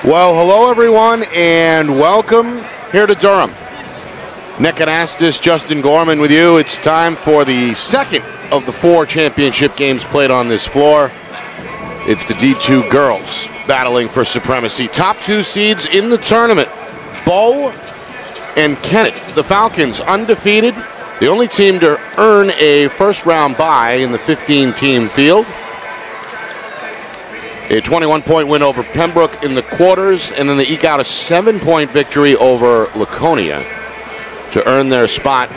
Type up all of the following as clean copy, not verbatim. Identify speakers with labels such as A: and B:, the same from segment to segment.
A: Well, hello everyone, and welcome here to Durham. Nick Anastas, Justin Gorman with you. It's time for the second of the 4 championship games played on this floor. It's the D2 girls battling for supremacy. Top 2 seeds in the tournament, Bow and Kennett. The Falcons undefeated, the only team to earn a first-round bye in the 15-team field. A 21-point win over Pembroke in the quarters, and then they eke out a 7-point victory over Laconia to earn their spot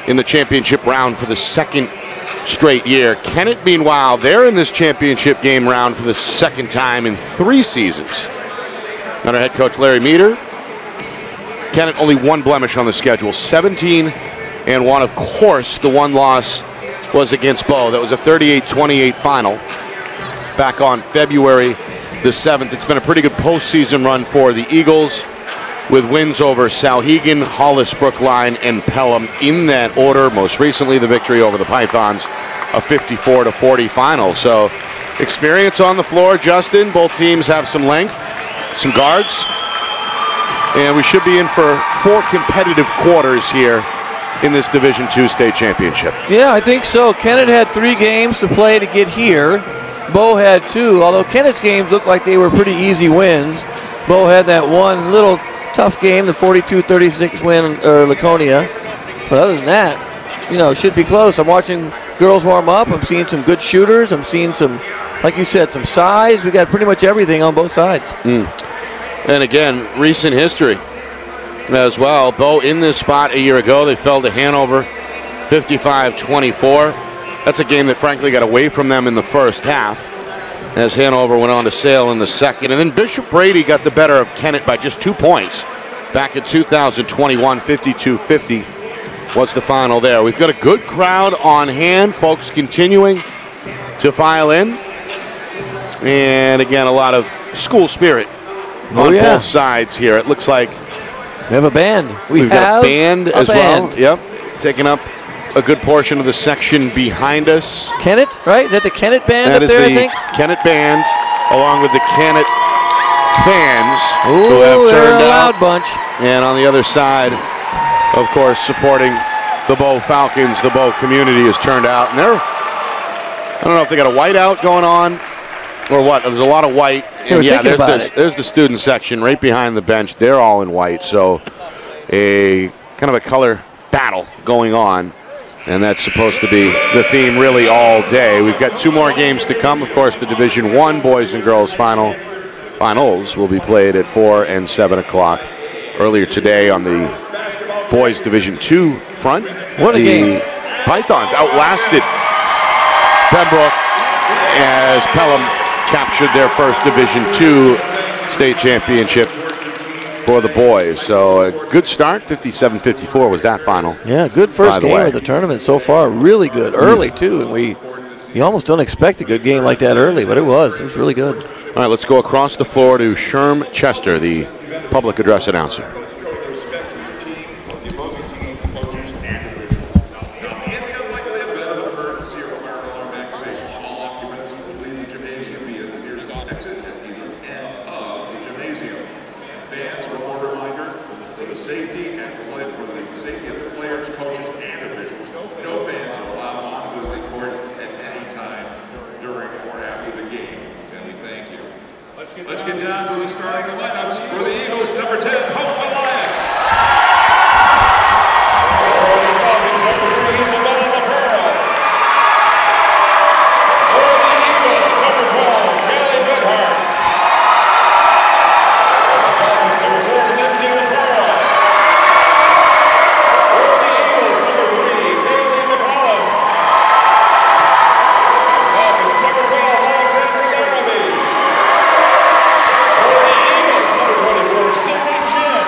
A: in the championship round for the second straight year. Kennett, meanwhile, they're in this championship game round for the second time in 3 seasons. Under head coach Larry Meter, Kennett only 1 blemish on the schedule, 17-1. Of course, the one loss was against Bow. That was a 38-28 final back on February the 7th. It's been a pretty good postseason run for the Eagles, with wins over Salhegan, Hollis, Brookline, and Pelham in that order. Most recently, the victory over the Pythons, a 54-40 final. So, experience on the floor, Justin. Both teams have some length, some guards, and we should be in for 4 competitive quarters here in this Division II state championship.
B: Yeah, I think so. Kennett had 3 games to play to get here. Bow had 2, although Kennett's games looked like they were pretty easy wins. Bow had that one little tough game, the 42-36 win over Laconia. But other than that, you know, it should be close. I'm watching girls warm up. I'm seeing some good shooters. I'm seeing some, like you said, some size. We got pretty much everything on both sides.
A: And again, recent history as well. Bow in this spot a year ago. They fell to Hanover 55-24. That's a game that frankly got away from them in the first half, as Hanover went on to sail in the second. And then Bishop Brady got the better of Kennett by just 2 points back in 2021, 52-50 was the final there. We've got a good crowd on hand, folks continuing to file in. And again, a lot of school spirit on both sides here. It looks like
B: we have a band.
A: We've got a band as well. Yep, taking up a good portion of the section behind us.
B: Kennett, right? Is that the Kennett band
A: up there, I think?
B: That is the
A: Kennett band, along with the Kennett fans who have
B: they're
A: turned
B: a
A: out.
B: loud bunch.
A: And on the other side, of course, supporting the Bow Falcons, the Bow community has turned out. And they're, I don't know if they got a whiteout going on or what. There's a lot of white. And yeah, there's the student section right behind the bench. They're all in white. So a kind of a color battle going on. And that's supposed to be the theme really all day. We've got 2 more games to come. Of course, the Division I boys and girls finals will be played at 4 and 7 o'clock. Earlier today on the boys Division II front,
B: what a game.
A: Pythons outlasted Pembroke as Pelham captured their first Division II state championship for the boys. So a good start, 57-54 was that final.
B: Yeah, good first game of the tournament so far. Really good, early too. And you almost don't expect a good game like that early, but it was really good.
A: All right, let's go across the floor to Sherm Chester, the public address announcer.
C: Let's get down to the starting lineups for the Eagles. Number 10, Hope Elias. For the Falcons, number 3, Isabella LaFera. For the Eagles, number 12, Kelly Goodhart. For the Falcons, number 4, Lindsay LaFera. For the Eagles, number 3, Kaylee McCollum. Falcons, number 12, Alexandra Larrabee. For the Eagles, number 24, Sydney Chen.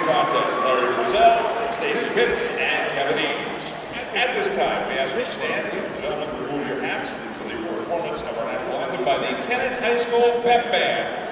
C: contest, Larry Frizzell, Stacy Pitts, and Kevin Eames. At this time, we ask you to stand. Gentlemen, remove your hats for the performance of our national anthem by the Kennett High School Pep Band.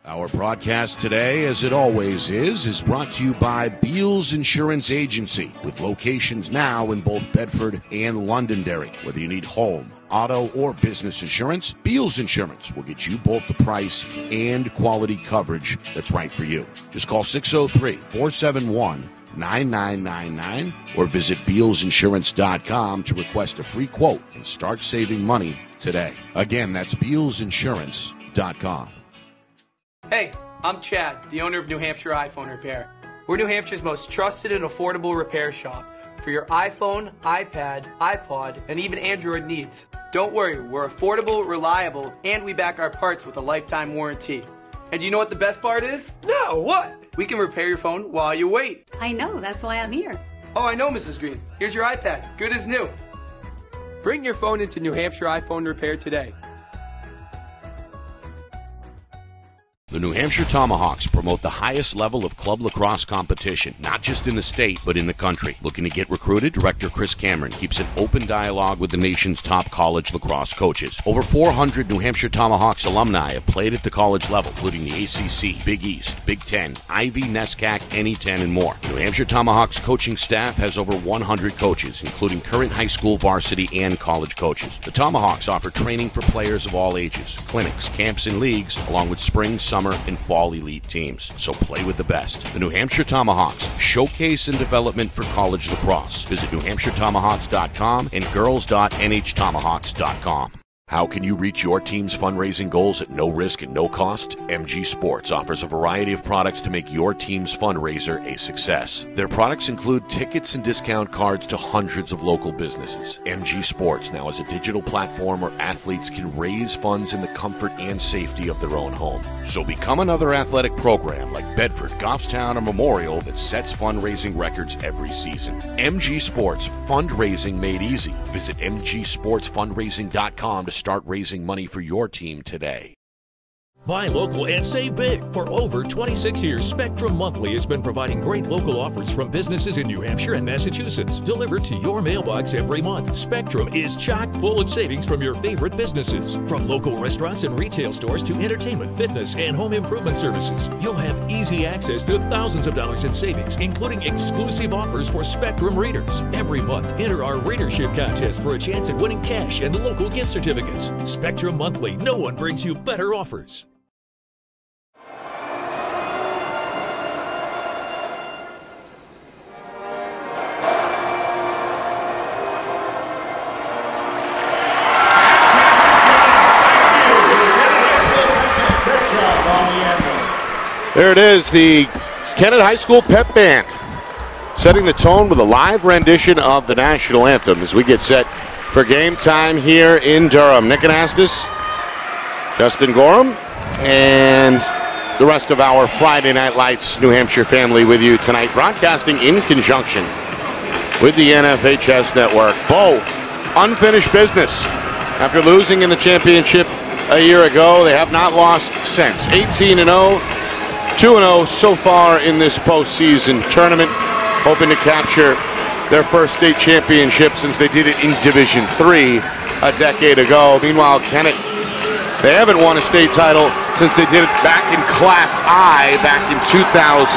A: Our broadcast today, as it always is brought to you by Beals Insurance Agency, with locations now in both Bedford and Londonderry. Whether you need home, auto, or business insurance, Beals Insurance will get you both the price and quality coverage that's right for you. Just call 603-471-9999 or visit BealsInsurance.com to request a free quote and start saving money today. Again, that's BealsInsurance.com.
D: Hey, I'm Chad, the owner of New Hampshire iPhone Repair. We're New Hampshire's most trusted and affordable repair shop for your iPhone, iPad, iPod, and even Android needs. Don't worry, we're affordable, reliable, and we back our parts with a lifetime warranty. And you know what the best part is? No, what? We can repair your phone while you wait.
E: I know, that's why I'm here.
D: Oh, I know, Mrs. Green. Here's your iPad, good as new. Bring your phone into New Hampshire iPhone Repair today.
A: The New Hampshire Tomahawks promote the highest level of club lacrosse competition, not just in the state, but in the country. Looking to get recruited? Director Chris Cameron keeps an open dialogue with the nation's top college lacrosse coaches. Over 400 New Hampshire Tomahawks alumni have played at the college level, including the ACC, Big East, Big Ten, Ivy, NESCAC, NE10, and more. The New Hampshire Tomahawks coaching staff has over 100 coaches, including current high school varsity and college coaches. The Tomahawks offer training for players of all ages, clinics, camps, and leagues, along with spring, summer, and fall elite teams. So play with the best. The New Hampshire Tomahawks, showcase and development for college lacrosse. Visit NewHampshireTomahawks.com and girls.nhtomahawks.com. How can you reach your team's fundraising goals at no risk and no cost? MG Sports offers a variety of products to make your team's fundraiser a success. Their products include tickets and discount cards to hundreds of local businesses. MG Sports now has a digital platform where athletes can raise funds in the comfort and safety of their own home. So become another athletic program like Bedford, Goffstown, or Memorial that sets fundraising records every season. MG Sports, fundraising made easy. Visit mgsportsfundraising.com to start raising money for your team today.
F: Buy local and save big. For over 26 years, Spectrum Monthly has been providing great local offers from businesses in New Hampshire and Massachusetts, delivered to your mailbox every month. Spectrum is chock full of savings from your favorite businesses. From local restaurants and retail stores to entertainment, fitness, and home improvement services. You'll have easy access to thousands of dollars in savings, including exclusive offers for Spectrum readers. Every month, enter our readership contest for a chance at winning cash and local gift certificates. Spectrum Monthly, no one brings you better offers.
A: There it is, the Kennett High School Pep Band, setting the tone with a live rendition of the national anthem as we get set for game time here in Durham. Nick Anastas, Justin Gorham, and the rest of our Friday Night Lights New Hampshire family with you tonight, broadcasting in conjunction with the NFHS Network. Bo, unfinished business. After losing in the championship a year ago, they have not lost since. 18-0. 2-0 so far in this postseason tournament, hoping to capture their first state championship since they did it in Division III a decade ago. Meanwhile, Kennett, they haven't won a state title since they did it back in Class I back in 2010.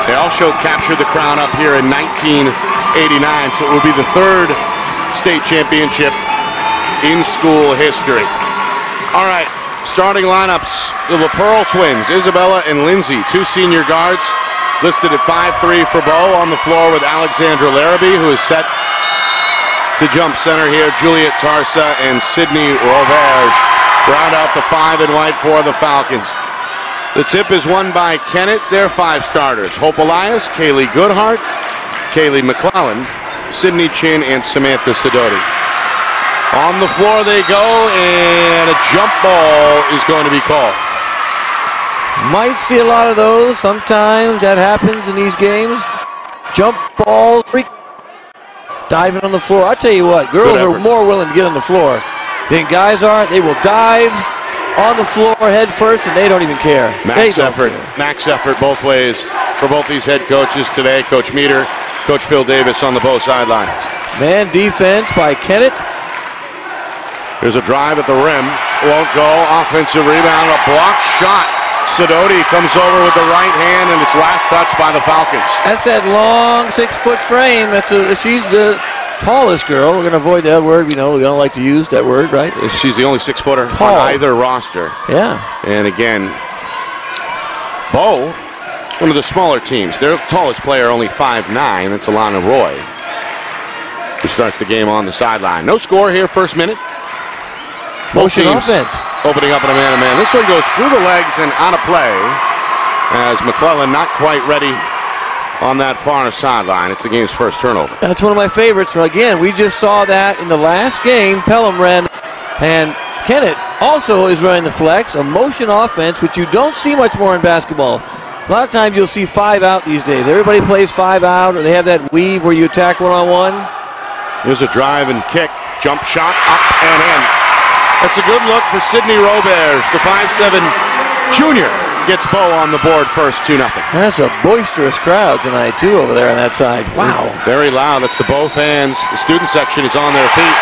A: They also captured the crown up here in 1989, so it would be the third state championship in school history. All right. Starting lineups, the LaPearl twins, Isabella and Lindsay, two senior guards, listed at 5'3" for Bo. On the floor with Alexandra Larrabee, who is set to jump center here. Juliet Tarsa and Sydney Roverge round out the 5 in white for the Falcons. The tip is won by Kennett, their 5 starters. Hope Elias, Kaylee Goodhart, Kaylee McClellan, Sydney Chin, and Samantha Sidoti. On the floor they go, and a jump ball is going to be called.
B: Might see a lot of those. Sometimes that happens in these games. Jump balls, diving on the floor. I tell you what, girls are more willing to get on the floor than guys are. They will dive on the floor head first, and they don't even care.
A: Max effort both ways for both these head coaches today. Coach Meter, Coach Phil Davis on the Bow sideline.
B: Man defense by Kennett.
A: There's a drive at the rim. Won't go. Offensive rebound. A blocked shot. Sidoti comes over with the right hand, and it's last touch by the Falcons.
B: That's that long 6-foot frame. She's the tallest girl. We're going to avoid that word. We don't like to use that word, right?
A: She's the only 6-footer on either roster.
B: Yeah.
A: And again, Bow, one of the smaller teams. Their tallest player, only 5'9". That's Alana Roy, who starts the game on the sideline. No score here, first minute.
B: Motion offense.
A: Opening up in a man-to-man. This one goes through the legs and on a play as McClellan not quite ready on that far sideline. It's the game's first turnover.
B: That's one of my favorites. Again, we just saw that in the last game. Pelham ran, and Kennett also is running the flex, a motion offense, which you don't see much more in basketball. A lot of times you'll see 5 out these days. Everybody plays 5 out, or they have that weave where you attack one-on-one.
A: There's a drive and kick. Jump shot up and in. That's a good look for Sydney Roberge. The 5'7" junior gets Bow on the board first, 2-0.
B: That's a boisterous crowd tonight, too, over there on that side. Wow.
A: Very loud. That's the Bow fans. The student section is on their feet.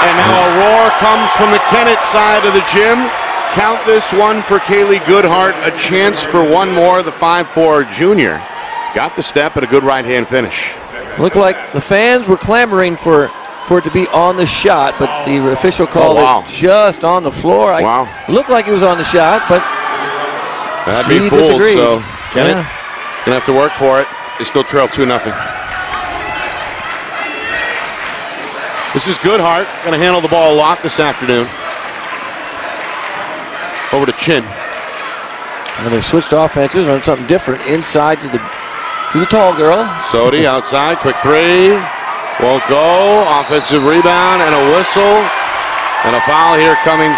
A: And now a roar comes from the Kennett side of the gym. Count this one for Kaylee Goodhart. A chance for one more. The 5'4" junior got the step and a good right-hand finish.
B: Looked like the fans were clamoring for it to be on the shot, but the official called it just on the floor. Looked like it was on the shot, but
A: that'd be fooled. So Kennett gonna have to work for it. They still trail 2-0. This is Goodhart, gonna handle the ball a lot this afternoon. Over to Chin.
B: And they switched offenses on something different inside to the tall girl.
A: Sodi outside, quick three. Won't go. Offensive rebound and a whistle. And a foul here coming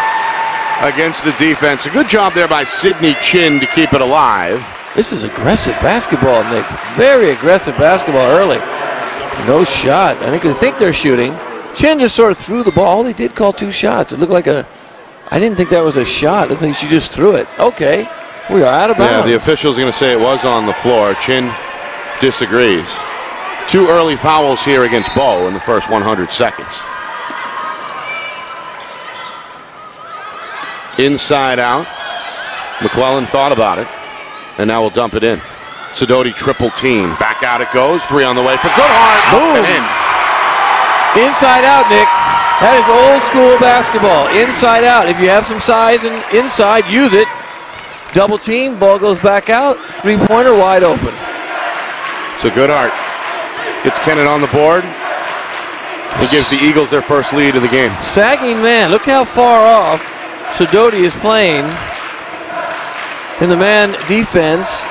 A: against the defense. A good job there by Sydney Chin to keep it alive.
B: This is aggressive basketball, Nick. Very aggressive basketball early. No shot. I think they're shooting. Chin just sort of threw the ball. They did call 2 shots. It looked like I didn't think that was a shot. It looked like she just threw it. Okay. We are out of bounds.
A: Yeah, the official's going to say it was on the floor. Chin disagrees. 2 early fouls here against Bow in the first 100 seconds. Inside out. McClellan thought about it, and now we'll dump it in. Sidoti triple team. Back out it goes. 3 on the way for Goodhart.
B: Boom.
A: And in.
B: Inside out, Nick. That is old school basketball. Inside out. If you have some size and inside, use it. Double team. Ball goes back out. 3-pointer wide open.
A: So Goodhart gets Kennett on the board. It gives the Eagles their first lead of the game.
B: Sagging man. Look how far off Sidoti is playing in the man defense.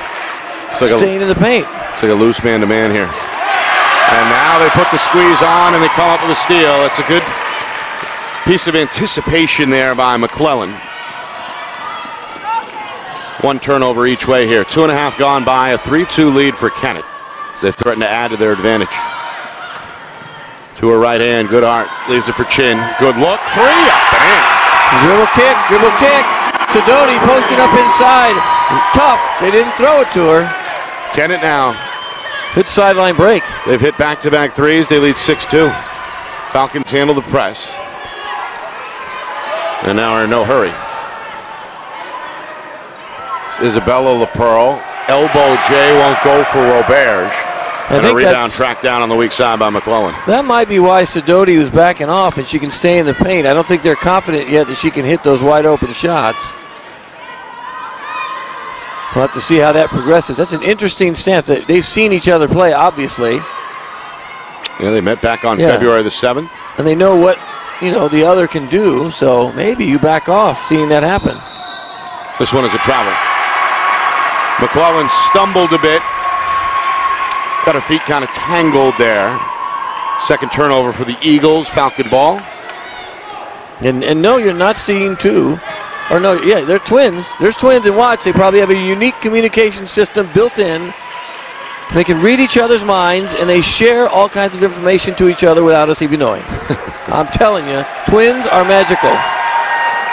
B: Staying in the paint.
A: It's like a loose man-to-man here. And now they put the squeeze on and they come up with a steal. It's a good piece of anticipation there by McClellan. 1 turnover each way here. 2.5 gone by. A 3-2 lead for Kennett. They threaten to add to their advantage. To her right hand, Goodhart leaves it for Chin. Good look, 3 up and in.
B: Dribble kick. Sidoti posting up inside. Tough. They didn't throw it to her.
A: Kennett now.
B: Good sideline break.
A: They've hit back-to-back threes. They lead 6-2. Falcons handle the press. And now are in no hurry. Isabella LaPearl. Elbow J won't go for Roberge. And a rebound tracked down on the weak side by McClellan.
B: That might be why Sidoti was backing off and she can stay in the paint. I don't think they're confident yet that she can hit those wide open shots. We'll have to see how that progresses. That's an interesting stance. They've seen each other play, obviously.
A: Yeah, they met back on February the 7th.
B: And they know what the other can do, so maybe you back off seeing that happen.
A: This one is a travel. McClellan stumbled a bit. Got her feet kind of tangled there. Second turnover for the Eagles. Falcon ball.
B: And no, you're not seeing 2. Or no, yeah, they're twins. There's twins, and watch, they probably have a unique communication system built in. They can read each other's minds, and they share all kinds of information to each other without us even knowing. I'm telling you, twins are magical.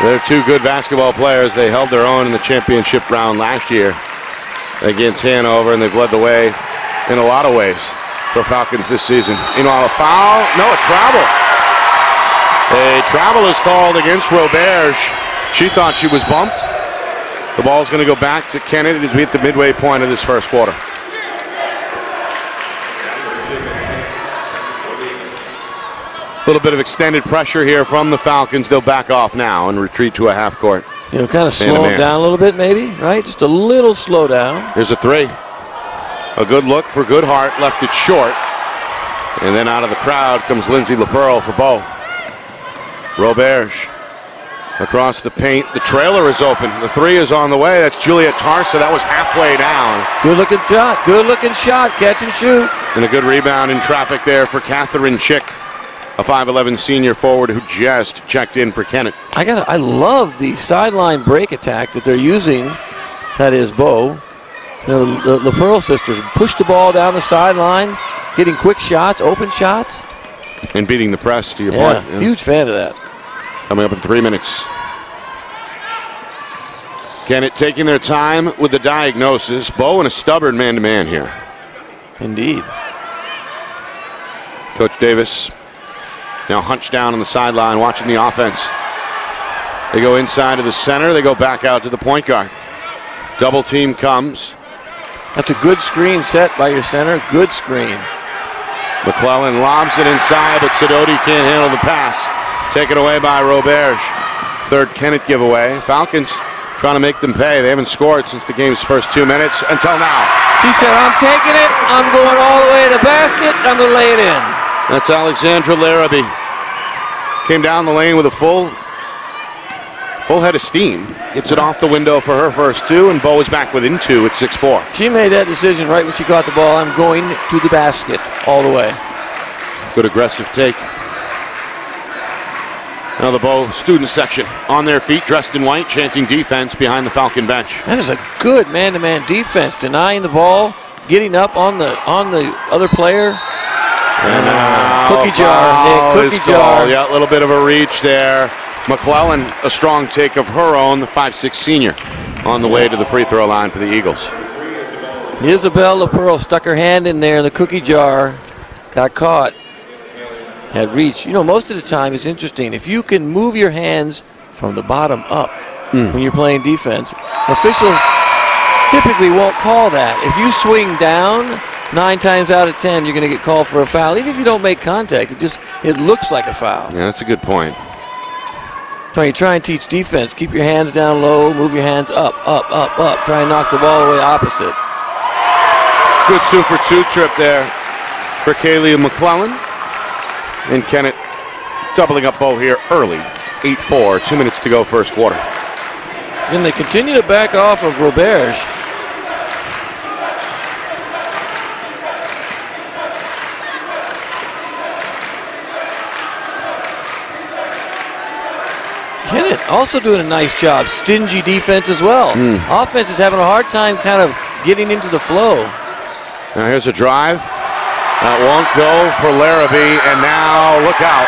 A: They're two good basketball players. They held their own in the championship round last year against Hanover, and they've led the way in a lot of ways for Falcons this season. Meanwhile, a foul. No, a travel. A travel is called against Roberge. She thought she was bumped. The ball's going to go back to Kennett as we hit the midway point of this first quarter. A little bit of extended pressure here from the Falcons. They'll back off now and retreat to a half court.
B: You know, kind of slow it down a little bit maybe, right? Just a little slow down.
A: Here's a three. A good look for Goodhart, left it short. And then out of the crowd comes Lindsay LaPearl for Bo. Roberge across the paint. The trailer is open. The three is on the way. That's Juliet Tarsa. That was halfway down.
B: Good looking shot. Good looking shot. Catch and shoot.
A: And a good rebound in traffic there for Catherine Chick, a 5'11 senior forward who just checked in for Kennett.
B: I love the sideline break attack that they're using. That is Bo. The LaPearl sisters push the ball down the sideline, getting quick shots, open shots.
A: And beating the press, to your point.
B: Yeah, huge fan of that.
A: Coming up in 3 minutes. Kennett taking their time with the diagnosis. Bo and a stubborn man-to-man here.
B: Indeed.
A: Coach Davis now hunched down on the sideline watching the offense. They go inside to the center. They go back out to the point guard. Double team comes.
B: That's a good screen set by your center. Good screen.
A: McClellan lobs it inside, but Sidoti can't handle the pass. Taken away by Roberge. Third Kennett giveaway. Falcons trying to make them pay. They haven't scored since the game's first 2 minutes until now.
B: She said, I'm taking it. I'm going all the way to the basket. I'm going to lay it in.
A: That's Alexandra Larrabee. Came down the lane with a full head of steam. Gets it off the window for her first two, and Bo is back within two at 6'4".
B: She made that decision right when she caught the ball. I'm going to the basket all the way.
A: Good aggressive take. Now the Bo student section on their feet, dressed in white, chanting defense behind the Falcon bench.
B: That is a good man-to-man defense, denying the ball, getting up on the other player.
A: And
B: cookie jar, Nick, cookie jar.
A: Yeah, a little bit of a reach there. McClellan, a strong take of her own, the 5'6" senior, on the way to the free throw line for the Eagles.
B: Isabel LaPearl stuck her hand in there in the cookie jar, got caught, had reach. You know, most of the time it's interesting. If you can move your hands from the bottom up when you're playing defense, officials typically won't call that. If you swing down, 9 times out of 10, you're going to get called for a foul. Even if you don't make contact, it looks like a foul.
A: Yeah, that's a good point.
B: So you try and teach defense. Keep your hands down low, move your hands up, up, up, up. Try and knock the ball away opposite.
A: Good 2-for-2 trip there for Kaylee McClellan. And Kennett doubling up Bo here early. 8-4, 2 minutes to go first quarter.
B: And they continue to back off of Roberge. Kennett also doing a nice job. Stingy defense as well. Offense is having a hard time kind of getting into the flow.
A: Now here's a drive. That won't go for Larrabee, and now look out.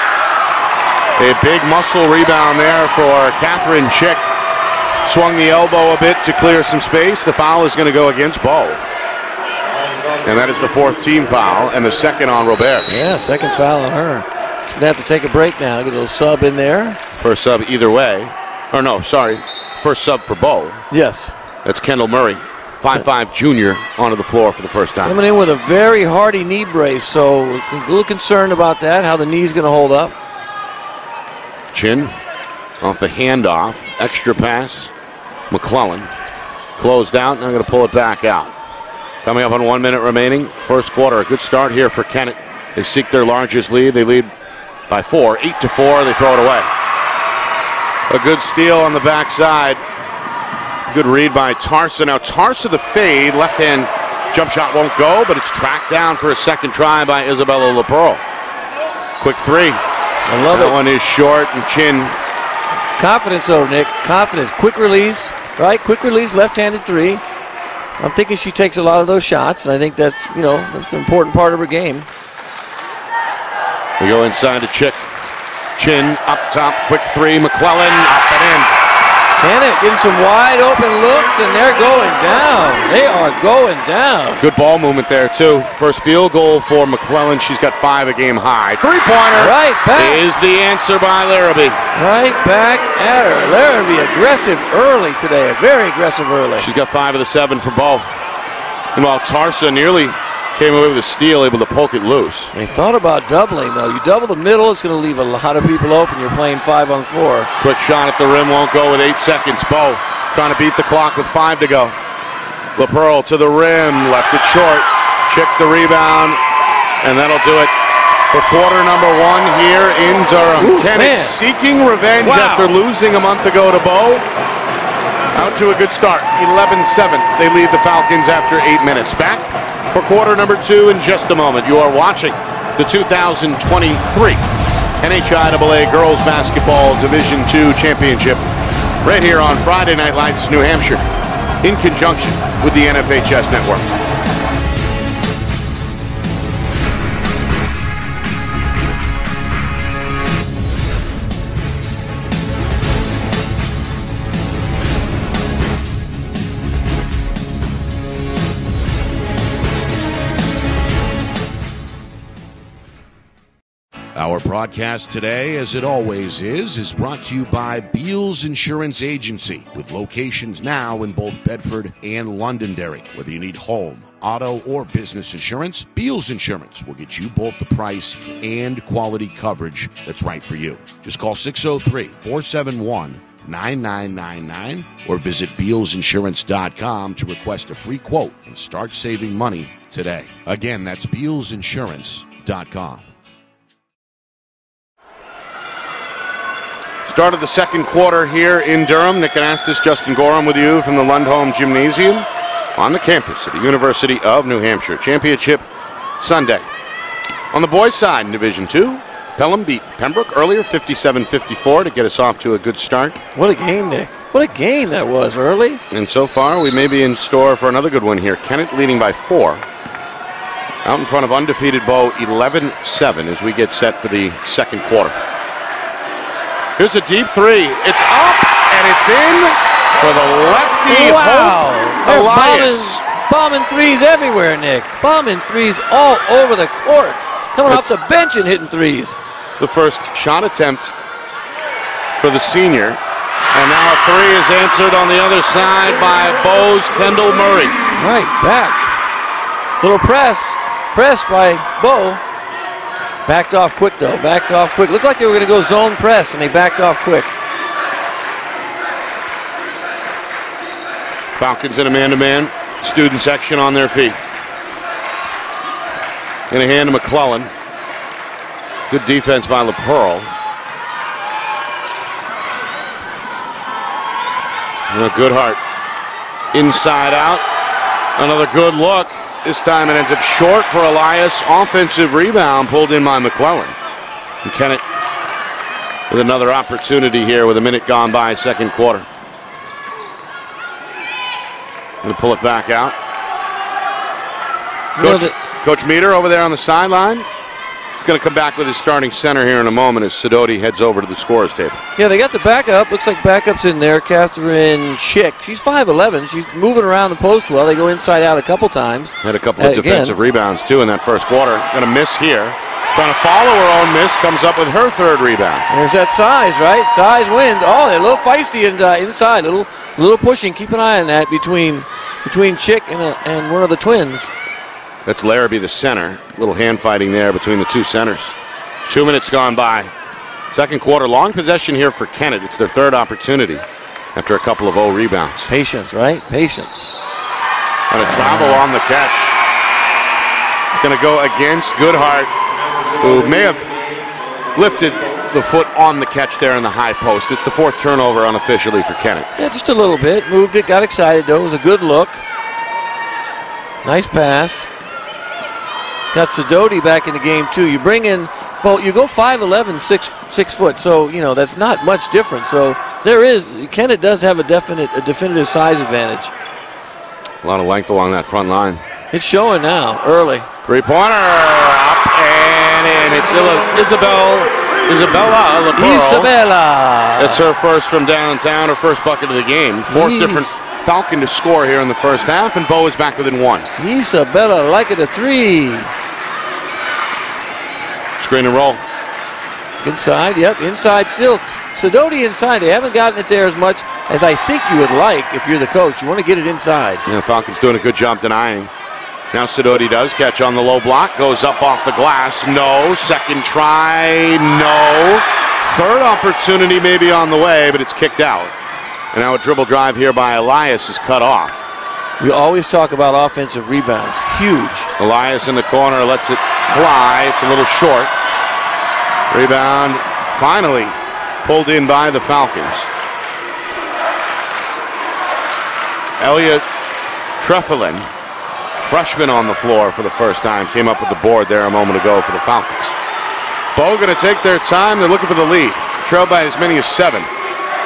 A: A big muscle rebound there for Catherine Chick. Swung the elbow a bit to clear some space. The foul is going to go against Bo. And that is the fourth team foul, and the second on Robert.
B: Yeah, second foul on her. She's going to have to take a break now. Get a little sub in there.
A: First sub either way. Or no, sorry. First sub for Bo.
B: Yes.
A: That's Kendall Murray, 5'5" junior, onto the floor for the first time.
B: Coming in with a very hardy knee brace, so a little concerned about that, how the knee's going to hold up.
A: Chin off the handoff. Extra pass. McClellan closed out. Now going to pull it back out. Coming up on 1 minute remaining. First quarter. A good start here for Kennett. They seek their largest lead. They lead by 4. 8-4. They throw it away. A good steal on the backside. Good read by Tarsa. Now Tarsa the fade. Left hand jump shot won't go, but it's tracked down for a second try by Isabella LaPearl. Quick three.
B: I love
A: that
B: it.
A: One is short, and Chin.
B: Confidence though, Nick. Confidence. Quick release, right? Quick release, left-handed three. I'm thinking she takes a lot of those shots, and I think that's an important part of her game.
A: We go inside to Chick. Chin up top, quick three. McClellan up and in.
B: Kennett getting some wide open looks, and they're going down. They are going down.
A: Good ball movement there, too. First field goal for McClellan. She's got 5 a game high. Three-pointer
B: Right back.
A: is the answer by Larrabee.
B: Right back at her. Larrabee aggressive early today. Very aggressive early.
A: She's got 5 of the 7 for Bo. Meanwhile, Tarsa nearly came away with a steal, able to poke it loose.
B: They thought about doubling, though. You double the middle, it's going to leave a lot of people open. You're playing 5-on-4.
A: Quick shot at the rim, won't go with 8 seconds. Bo trying to beat the clock with 5 to go. LaPearl to the rim, left it short. Chick the rebound, and that'll do it for quarter number 1 here in Durham. Kennett seeking revenge after losing a month ago to Bo. Out to a good start, 11-7. They lead the Falcons after 8 minutes. Back for quarter number 2 in just a moment. You are watching the 2023 NHIAA Girls Basketball Division II Championship right here on Friday Night Lights, New Hampshire, in conjunction with the NFHS Network.
E: Our broadcast today, as it always is brought to you by Beals Insurance Agency, with locations now in both Bedford and Londonderry. Whether you need home, auto, or business insurance, Beals Insurance will get you both the price and quality coverage that's right for you. Just call 603-471-9999 or visit BealsInsurance.com to request a free quote and start saving money today. Again, that's BealsInsurance.com.
A: Start of the second quarter here in Durham. Nick Anastas, Justin Gorham with you from the Lundholm Gymnasium on the campus of the University of New Hampshire. Championship Sunday. On the boys' side in Division II, Pelham beat Pembroke earlier, 57-54, to get us off to a good start.
B: What a game, Nick. What a game that was early.
A: And so far, we may be in store for another good one here. Kennett leading by 4. Out in front of undefeated Bo, 11-7 as we get set for the second quarter. Here's a deep three. It's up, and it's in for the lefty.
B: Wow.
A: Hope Elias.
B: Bombing threes everywhere, Nick. Bombing threes all over the court. Coming off the bench and hitting threes.
A: It's the first shot attempt for the senior. And now a three is answered on the other side by Bo's Kendall Murray.
B: Right back. Little press by Bo. Backed off quick, though. Backed off quick. Looked like they were going to go zone press, and they backed off quick.
A: Falcons in a man-to-man. Student section on their feet. In a hand to McClellan. Good defense by LaPearl. And a good heart. Inside out. Another good look. This time it ends up short for Elias. Offensive rebound pulled in by McClellan. And Kennett with another opportunity here with a minute gone by, second quarter. Going to pull it back out. Coach Meter over there on the sideline. He's going to come back with his starting center here in a moment as Sidoti heads over to the scorer's table.
B: Yeah, they got the backup. Looks like backup's in there. Catherine Chick. She's 5'11". She's moving around the post well. They go inside out a couple times.
A: Had a couple of defensive rebounds, too, in that first quarter. Going to miss here. Trying to follow her own miss. Comes up with her third rebound.
B: There's that size, right? Size wins. Oh, they're a little feisty and inside. A little pushing. Keep an eye on that between Chick and one of the twins.
A: That's Larrabee, the center. A little hand fighting there between the two centers. 2 minutes gone by. Second quarter, long possession here for Kennett. It's their third opportunity after a couple of rebounds.
B: Patience, right? Patience.
A: And a travel on the catch. It's going to go against Goodhart, who may have lifted the foot on the catch there in the high post. It's the fourth turnover unofficially for Kennett.
B: Yeah, just a little bit. Moved it, got excited, though. It was a good look. Nice pass. Got Sidoti back in the game, too. You bring in, well, you go 5'11", 6 foot, so, you know, that's not much different. So Kennett does have a definitive size advantage.
A: A lot of length along that front line.
B: It's showing now, early.
A: Three-pointer, up and in. It's Isabel Isabella Leporo.
B: Isabella.
A: It's her first from downtown, her first bucket of the game. Fourth different Falcon to score here in the first half, and Bo is back within one.
B: Isabella like it a 3.
A: Screen and roll.
B: Inside, yep, inside still. Sidoti inside. They haven't gotten it there as much as I think you would like if you're the coach. You want to get it inside.
A: Yeah, Falcons doing a good job denying. Now Sidoti does catch on the low block, goes up off the glass. No. Second try. No. Third opportunity maybe on the way, but it's kicked out. And now a dribble drive here by Elias is cut off.
B: We always talk about offensive rebounds. Huge.
A: Elias in the corner lets it fly. It's a little short. Rebound finally pulled in by the Falcons. Elliot Treffelin, freshman on the floor for the first time, came up with the board there a moment ago for the Falcons. Bo going to take their time. They're looking for the lead. Trailed by as many as 7.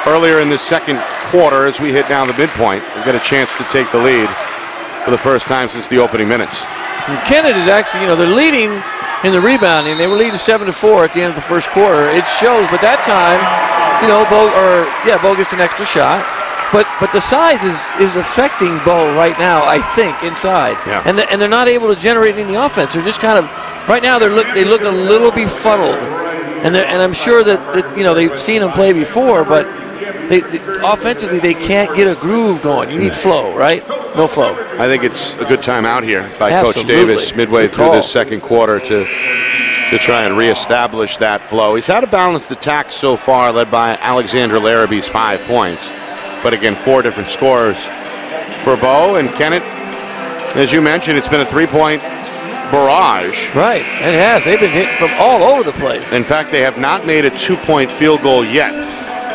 A: Earlier in the second quarter, as we hit down the midpoint, they've got a chance to take the lead for the first time since the opening minutes.
B: And Kennett is actually, they're leading in the rebounding. They were leading 7-4 at the end of the first quarter. It shows, but that time, Bo gets an extra shot. But the size is affecting Bo right now, I think, inside.
A: Yeah.
B: And they're not able to generate any offense. They're just kind of, right now they look a little befuddled. And I'm sure that they've seen them play before, but offensively they can't get a groove going. You need flow, right? No flow.
A: I think it's a good timeout here by
B: Absolutely.
A: Coach Davis midway
B: Good
A: through
B: call.
A: this second quarter to try and reestablish that flow. He's had a balanced attack so far, led by Alexandra Laraby's 5 points. But again, 4 different scores for Bo and Kennett. As you mentioned, it's been a 3-point barrage.
B: Right, it has. They've been hit from all over the place.
A: In fact, they have not made a 2-point field goal yet.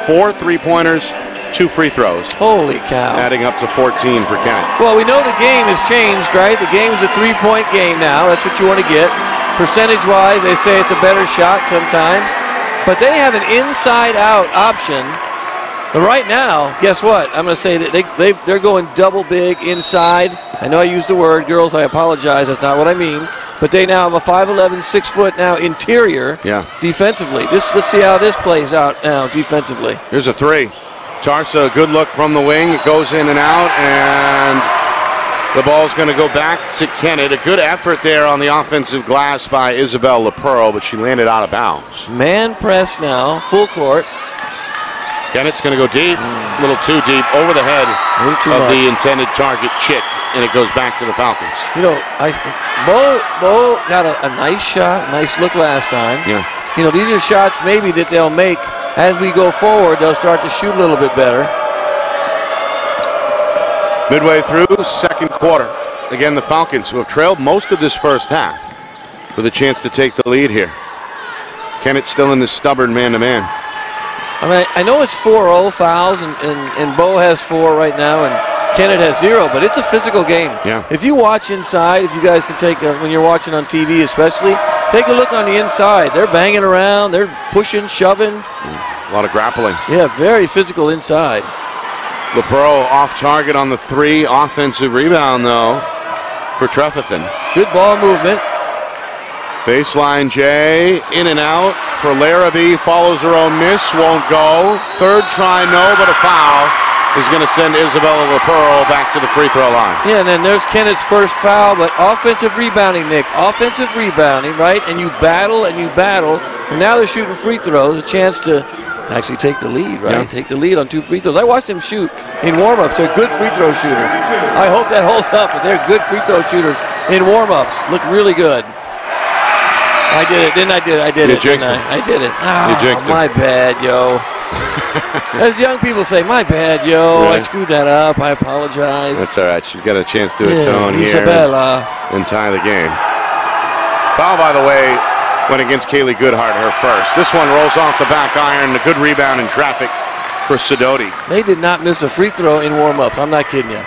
A: 4 3-pointers, 2 free throws.
B: Holy cow.
A: Adding up to 14 for Kennett.
B: Well, we know the game has changed, right? The game is a 3-point game now. That's what you want to get. Percentage-wise, they say it's a better shot sometimes. But they have an inside-out option. But right now, guess what? I'm going to say that they're going double big inside. I know I used the word, girls, I apologize. That's not what I mean. But they now have a 5'11", 6-foot now interior defensively. Let's see how this plays out now defensively.
A: Here's a 3. Tarsa, good look from the wing. It goes in and out, and the ball's going to go back to Kennett. A good effort there on the offensive glass by Isabel Leporo, but she landed out of bounds.
B: Man press now, full court.
A: Kennett's going to go deep, a little too deep, over the head of the intended target, Chick, and it goes back to the Falcons.
B: Bo got a nice shot, nice look last time.
A: Yeah.
B: These are shots maybe that they'll make as we go forward. They'll start to shoot a little bit better.
A: Midway through second quarter. Again, the Falcons, who have trailed most of this first half, with a chance to take the lead here. Kennett still in this stubborn man-to-man.
B: I mean, I know it's 4-0 fouls, and Bo has 4 right now, and Kennett has 0, but it's a physical game.
A: Yeah.
B: If you watch inside, if you guys can take, when you're watching on TV especially, take a look on the inside. They're banging around, they're pushing, shoving.
A: A lot of grappling.
B: Yeah, very physical inside.
A: Leporo off target on the 3. Offensive rebound, though, for Trefethan.
B: Good ball movement.
A: Baseline J, in and out for Larrabee, follows her own miss, won't go. Third try, no, but a foul is going to send Isabella Leporo back to the free throw line.
B: Yeah, and then there's Kennett's first foul, but offensive rebounding, Nick. Offensive rebounding, right? And you battle, and now they're shooting free throws, a chance to actually take the lead, right?
A: Yeah.
B: Take the lead on 2 free throws. I watched them shoot in warm-ups. They're good free throw shooters. I hope that holds up, but they're good free throw shooters in warm-ups. Look really good. I did it, didn't I? I did
A: You
B: it.
A: jinxed him.
B: I did it. Oh,
A: You jinxed him.
B: my bad, yo. As young people say, my bad, yo.
A: Right.
B: I screwed that up. I apologize.
A: That's all right. She's got a chance to atone here
B: Isabella.
A: and tie the game. Foul, by the way, went against Kaylee Goodhart, her first. This one rolls off the back iron. A good rebound in traffic for Sidoti.
B: They did not miss a free throw in warm-ups. I'm not kidding you.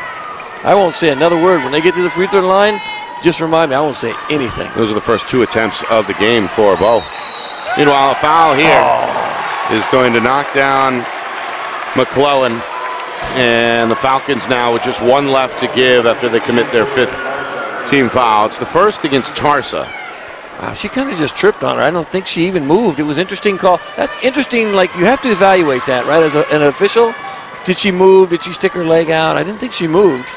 B: I won't say another word. When they get to the free throw line, just remind me, I won't say anything.
A: Those are the first 2 attempts of the game for Bo. Meanwhile, a foul here is going to knock down McClellan. And the Falcons now with just 1 left to give after they commit their 5th team foul. It's the first against Tarsa.
B: Wow, she kind of just tripped on her. I don't think she even moved. It was an interesting call. That's interesting. Like, you have to evaluate that, right? As an official, did she move? Did she stick her leg out? I didn't think she moved.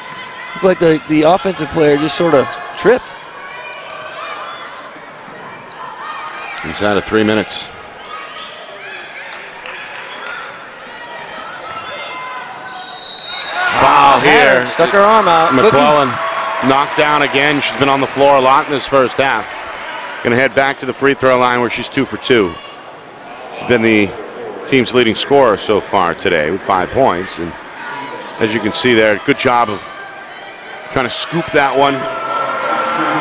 B: It looked like the offensive player just sort of tripped.
A: Inside of 3 minutes. Foul here.
B: Stuck her arm out.
A: McClellan knocked down again. She's been on the floor a lot in this first half. Going to head back to the free throw line where she's 2 for 2. She's been the team's leading scorer so far today with 5 points. And as you can see there, good job of trying to scoop that one,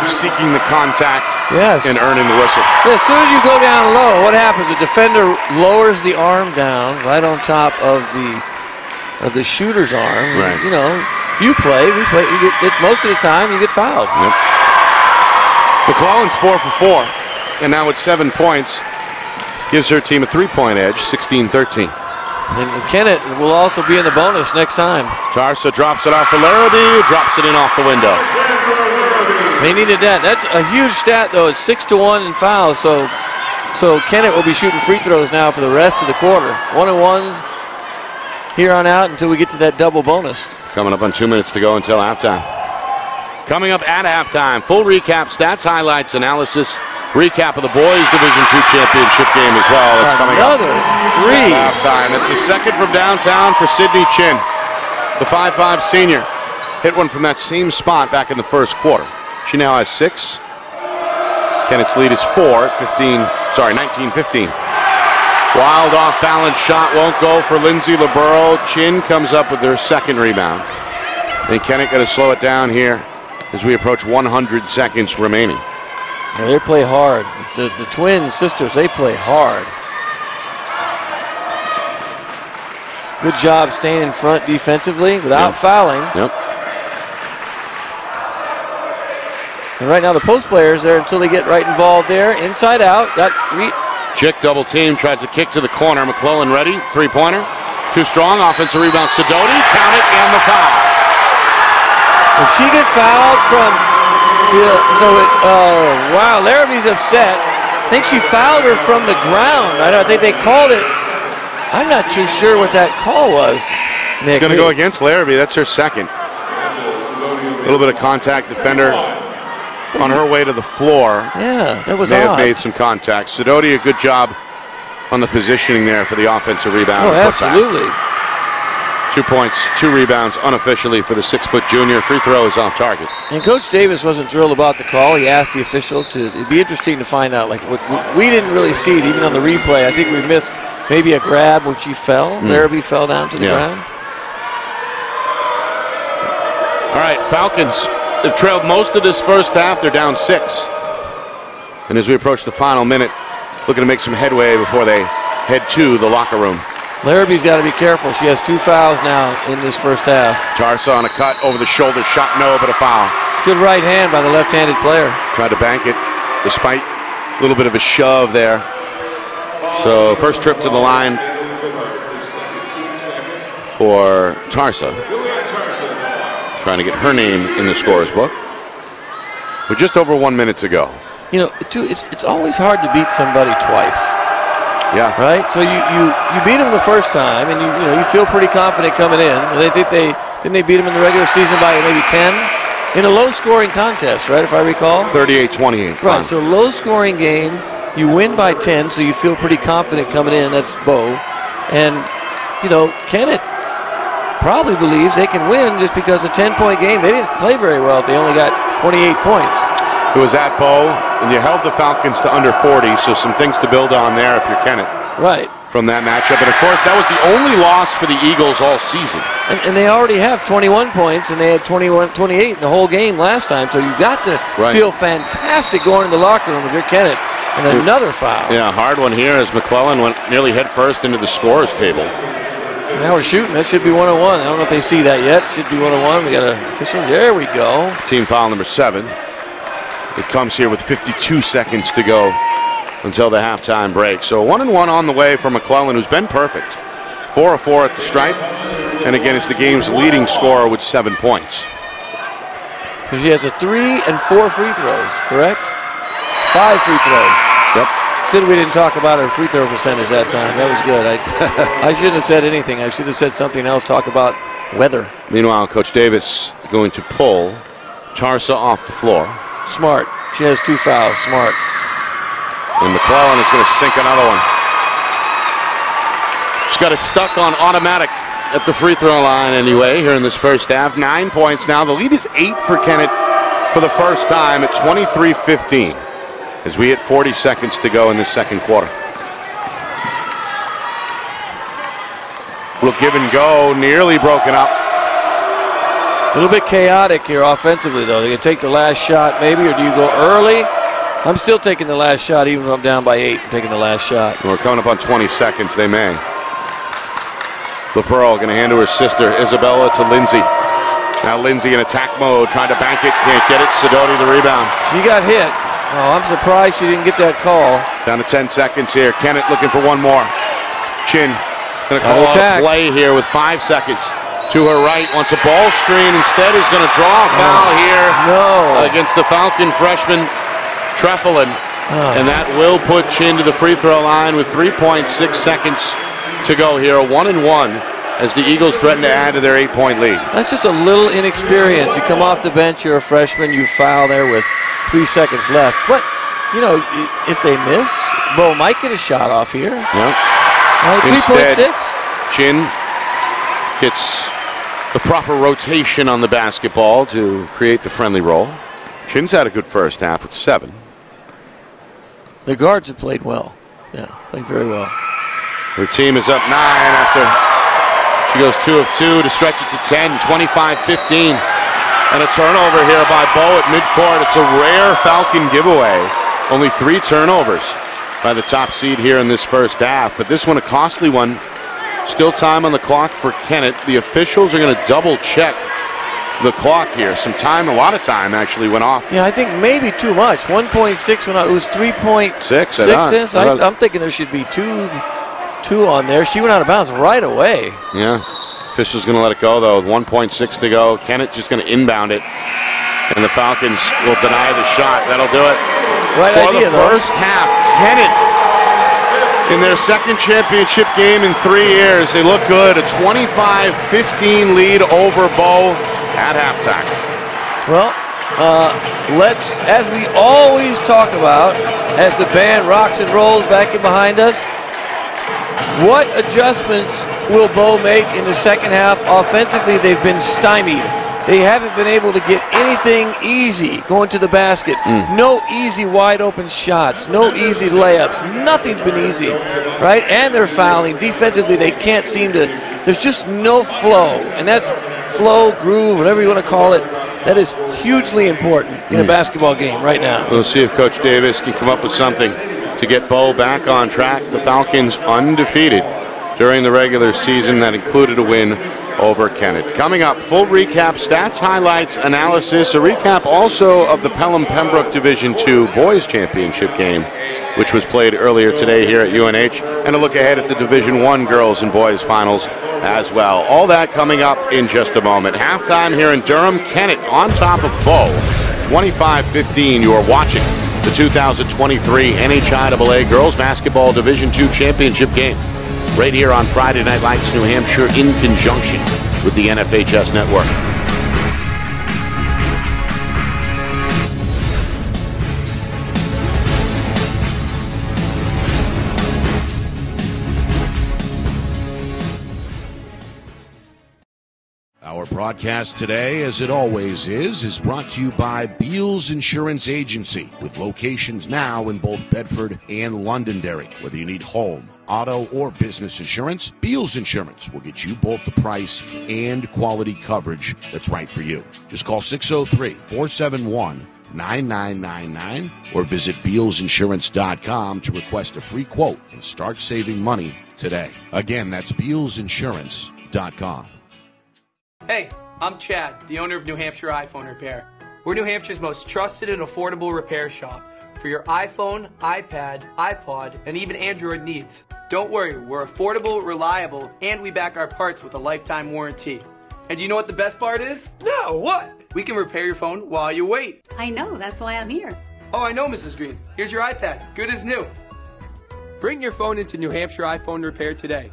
A: seeking the contact, and earning the whistle.
B: Yeah, as soon as you go down low, what happens? The defender lowers the arm down right on top of the shooter's arm.
A: Right.
B: You know, we play. You get it most of the time. You get fouled.
A: Yep. McClellan's 4 for 4, and now with 7 points, gives her team a 3-point edge, 16-13.
B: And Kennett will also be in the bonus next time.
A: Tarsa drops it off for Larrabee, drops it in off the window.
B: They needed that. That's a huge stat, though. It's 6-1 in fouls, so Kennett will be shooting free throws now for the rest of the quarter. 1-and-1s here on out until we get to that double bonus.
A: Coming up on 2 minutes to go until halftime. Coming up at halftime, full recap, stats, highlights, analysis, recap of the boys Division II championship game as well. That's coming up.
B: Another 3.
A: At halftime. It's the second from downtown for Sydney Chin. The 5'5" senior hit one from that same spot back in the first quarter. She now has 6. Kennett's lead is 4 at 19-15. Wild off-balance shot won't go for Lindsay LeBurrow. Chin comes up with their second rebound. And Kennett going to slow it down here as we approach 100 seconds remaining.
B: Yeah, they play hard. The twin sisters, they play hard. Good job staying in front defensively without fouling.
A: Yep.
B: And right now the post players there until they get right involved there. Inside out.
A: Chick double team, tries to kick to the corner. McClellan ready. 3-pointer. Too strong. Offensive rebound. Sidoti. Count it and the foul.
B: Will she get fouled from... wow, Larrabee's upset. I think she fouled her from the ground. I think they called it. I'm not too sure what that call was, Nick.
A: It's going to go against Larrabee. That's her second. A little bit of contact. Defender on her way to the floor.
B: Yeah, that was
A: may
B: odd.
A: have made some contact. Sidoti, a good job on the positioning there for the offensive rebound.
B: Oh, absolutely.
A: 2 points, 2 rebounds unofficially for the 6-foot junior. Free throw is off target.
B: And Coach Davis wasn't thrilled about the call. He asked the official to. It'd be interesting to find out. Like, we didn't really see it even on the replay. I think we missed maybe a grab when she fell. Larrabee fell down to the ground.
A: All right, Falcons. They've trailed most of this first half. They're down 6. And as we approach the final minute, looking to make some headway before they head to the locker room.
B: Larrabee's got to be careful. She has 2 fouls now in this first half.
A: Tarsa on a cut over the shoulder, shot no, but a foul.
B: It's a good right hand by the left-handed player.
A: Tried to bank it despite a little bit of a shove there. So first trip to the line for Tarsa. Trying to get her name in the scorer's book. With just over 1 minute to go.
B: You know, it's always hard to beat somebody twice.
A: Yeah.
B: Right? So you beat them the first time, and you feel pretty confident coming in. They think didn't they beat them in the regular season by maybe 10 in a low-scoring contest, right? If I recall.
A: 38-28.
B: Right. So low-scoring game, you win by 10, so you feel pretty confident coming in. That's Bo, and Kennett probably believes they can win just because a 10-point game. They didn't play very well if they only got 28 points.
A: It was at Bo, and you held the Falcons to under 40, so some things to build on there if you're Kennett.
B: Right.
A: From that matchup. And, of course, that was the only loss for the Eagles all season.
B: And they already have 21 points, and they had 28 in the whole game last time, so you've got to feel fantastic going in the locker room if you're Kennett. And another foul.
A: Yeah, hard one here as McClellan went nearly head first into the scorer's table.
B: Now we're shooting. That should be 101. I don't know if they see that yet. Should be 101. We got officials. There we go.
A: Team foul number 7. It comes here with 52 seconds to go until the halftime break. So 1-1 on the way for McClellan, who's been perfect. 4 of 4 at the stripe. And again, it's the game's leading scorer with 7 points.
B: Because she has a 3 and 4 free throws, correct? 5 free throws.
A: Yep.
B: Good we didn't talk about her free throw percentage that time. That was good. I shouldn't have said anything. I should have said something else, talk about weather.
A: Meanwhile, Coach Davis is going to pull Tarsa off the floor.
B: Smart. She has 2 fouls. Smart.
A: And McClellan is going to sink another one. She's got it stuck on automatic at the free throw line anyway here in this first half. 9 points now. The lead is 8 for Kennett for the first time at 23-15 as we hit 40 seconds to go in the second quarter. Little give and go, nearly broken up.
B: A little bit chaotic here offensively, though. They can take the last shot maybe, or do you go early? I'm still taking the last shot, even if I'm down by 8. I'm taking the last shot.
A: We're coming up on 20 seconds. They may. LaPearl going to hand to her sister, Isabella, to Lindsay. Now Lindsay in attack mode, trying to bank it. Can't get it. Sidoti the rebound.
B: She got hit. Oh, I'm surprised she didn't get that call.
A: Down to 10 seconds here. Kennett looking for one more. Chin going to call a play here with 5 seconds. To her right, wants a ball screen. Instead is going to draw a foul here against the Falcon freshman, Treffelin. And that will put Chin to the free throw line with 3.6 seconds to go here. 1-1 as the Eagles threaten to add to their 8-point lead.
B: That's just a little inexperience. You come off the bench, you're a freshman, you foul there with 3 seconds left. But, you know, if they miss, Bo might get a shot off here.
A: Yeah.
B: 3.6.
A: Chin gets the proper rotation on the basketball to create the friendly roll. Chin's had a good first half with 7.
B: The guards have played well. Yeah, played very well.
A: Her team is up 9 after she goes 2 of 2 to stretch it to 10, 25-15. And a turnover here by Bo at midcourt. It's a rare Falcon giveaway. Only 3 turnovers by the top seed here in this first half. But this one a costly one. Still time on the clock for Kennett. The officials are going to double check the clock here. Some time, a lot of time actually went off.
B: Yeah, I think maybe too much. 1.6 went off. It was 3.6. I'm thinking there should be two on there. She went out of bounds right away.
A: Yeah. Official's going to let it go, though. 1.6 to go. Kennett just going to inbound it. And the Falcons will deny the shot. That'll do it.
B: Right
A: for
B: idea,
A: the first half. Kennett in their second championship game in 3 years. They look good. A 25-15 lead over Bo at halftime.
B: Well, let's, as we always talk about, as the band rocks and rolls back in behind us, what adjustments will Bo make in the second half? Offensively, they've been stymied. They haven't been able to get anything easy going to the basket. No easy wide open shots. No easy layups. Nothing's been easy, right? And they're fouling. Defensively, they can't seem to. There's just no flow. And that's flow, groove, whatever you want to call it. That is hugely important in a basketball game right now.
A: We'll see if Coach Davis can come up with something to get Bo back on track. The Falcons undefeated during the regular season. That included a win over Kennett. Coming up, full recap, stats, highlights, analysis, a recap also of the Pelham-Pembroke Division II Boys Championship game, which was played earlier today here at UNH, and a look ahead at the Division I Girls and Boys Finals as well. All that coming up in just a moment. Halftime here in Durham, Kennett on top of Bo, 25-15. You are watching the 2023 NHIAA Girls Basketball Division II Championship game right here on Friday Night Lights, New Hampshire, in conjunction with the NFHS Network.
E: Our broadcast today, as it always is brought to you by Beals Insurance Agency, with locations now in both Bedford and Londonderry. Whether you need home, auto, or business insurance, Beals Insurance will get you both the price and quality coverage that's right for you. Just call 603-471-9999 or visit BealsInsurance.com to request a free quote and start saving money today. Again, that's BealsInsurance.com.
D: Hey, I'm Chad, the owner of New Hampshire iPhone Repair. We're New Hampshire's most trusted and affordable repair shop for your iPhone, iPad, iPod, and even Android needs. Don't worry, we're affordable, reliable, and we back our parts with a lifetime warranty. And you know what the best part is? No, what? We can repair your phone while you wait.
G: I know, that's why I'm here.
D: Oh, I know, Mrs. Green. Here's your iPad. Good as new. Bring your phone into New Hampshire iPhone Repair today.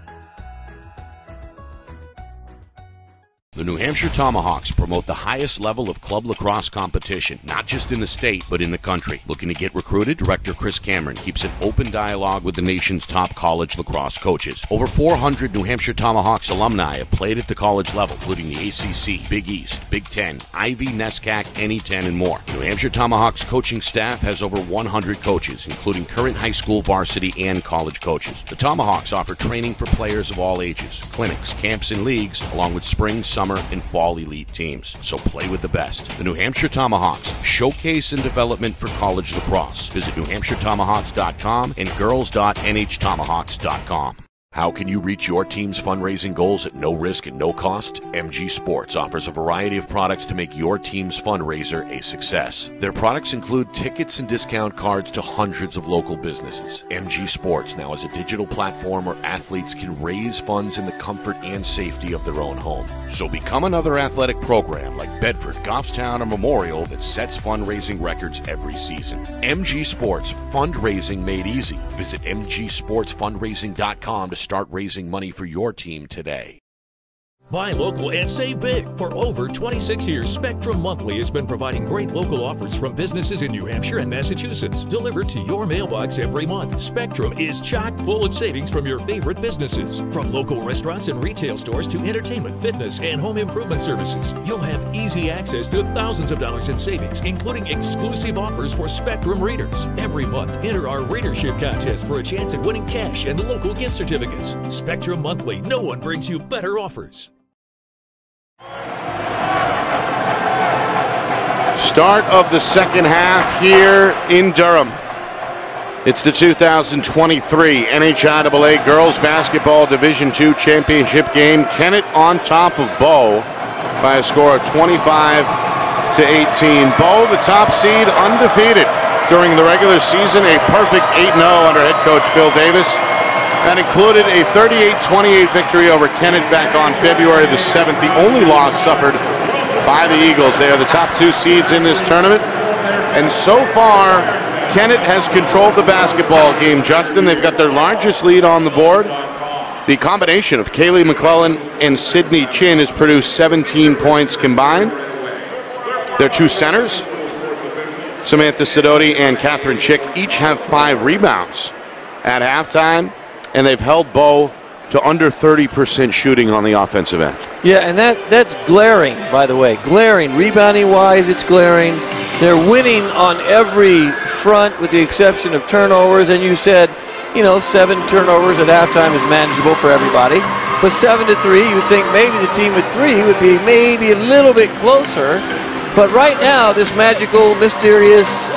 E: The New Hampshire Tomahawks promote the highest level of club lacrosse competition, not just in the state, but in the country. Looking to get recruited? Director Chris Cameron keeps an open dialogue with the nation's top college lacrosse coaches. Over 400 New Hampshire Tomahawks alumni have played at the college level, including the ACC, Big East, Big Ten, Ivy, NESCAC, NE10, and more. New Hampshire Tomahawks coaching staff has over 100 coaches, including current high school, varsity, and college coaches. The Tomahawks offer training for players of all ages, clinics, camps, and leagues, along with spring, summer, and fall elite teams. So play with the best. The New Hampshire Tomahawks, showcase and development for college lacrosse. Visit NewHampshireTomahawks.com and girls.nhtomahawks.com. How can you reach your team's fundraising goals at no risk and no cost? MG Sports offers a variety of products to make your team's fundraiser a success. Their products include tickets and discount cards to hundreds of local businesses. MG Sports now has a digital platform where athletes can raise funds in the comfort and safety of their own home. So become another athletic program like Bedford, Goffstown, or Memorial that sets fundraising records every season. MG Sports, fundraising made easy. Visit mgsportsfundraising.com to start raising money for your team today.
F: Buy local and save big. For over 26 years, Spectrum Monthly has been providing great local offers from businesses in New Hampshire and Massachusetts, delivered to your mailbox every month. Spectrum is chock full of savings from your favorite businesses. From local restaurants and retail stores to entertainment, fitness, and home improvement services. You'll have easy access to thousands of dollars in savings, including exclusive offers for Spectrum readers. Every month, enter our readership contest for a chance at winning cash and local gift certificates. Spectrum Monthly, no one brings you better offers.
A: Start of the second half here in Durham. It's the 2023 NHIAA Girls Basketball Division II Championship game. Kennett on top of Bow by a score of 25-18. Bow, the top seed, undefeated during the regular season, a perfect 8-0 under head coach Phil Davis. That included a 38-28 victory over Kennett back on February the 7th, the only loss suffered by the Eagles. They are the top two seeds in this tournament. And so far, Kennett has controlled the basketball game, Justin. They've got their largest lead on the board. The combination of Kaylee McClellan and Sydney Chin has produced 17 points combined. Their two centers, Samantha Sidoti and Catherine Chick, each have 5 rebounds at halftime. And they've held Bow to under 30% shooting on the offensive end.
B: Yeah, and that's glaring, by the way. Glaring. Rebounding-wise, it's glaring. They're winning on every front with the exception of turnovers. And you said, 7 turnovers at halftime is manageable for everybody. But 7-3, you think maybe the team with 3 would be maybe a little bit closer. But right now, this magical, mysterious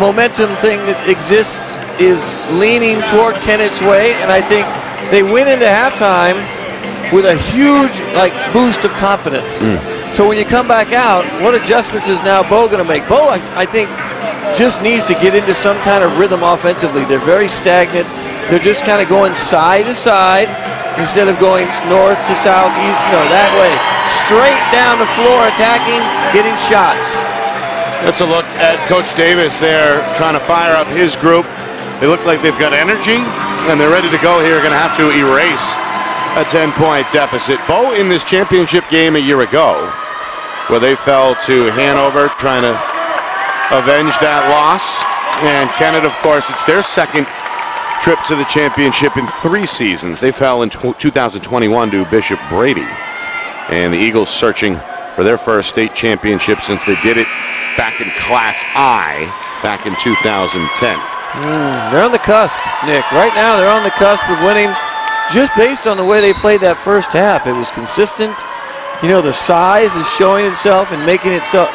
B: momentum thing that exists is leaning toward Kennett's way, and I think they went into halftime with a huge boost of confidence. So when you come back out, what adjustments is now Bo going to make? Bo, I think, just needs to get into some kind of rhythm offensively. They're very stagnant. They're just kind of going side to side instead of going north to south, east, that way. Straight down the floor, attacking, getting shots.
A: That's a look at Coach Davis there, trying to fire up his group. They look like they've got energy, and they're ready to go here. Going to have to erase a 10-point deficit. Bow in this championship game a year ago, where they fell to Hanover, trying to avenge that loss. And Kennett, of course, it's their second trip to the championship in 3 seasons. They fell in 2021 to Bishop Brady. And the Eagles searching for their first state championship since they did it back in Class I back in 2010.
B: They're on the cusp, Nick. Right now they're on the cusp of winning just based on the way they played that first half. It was consistent. The size is showing itself and making itself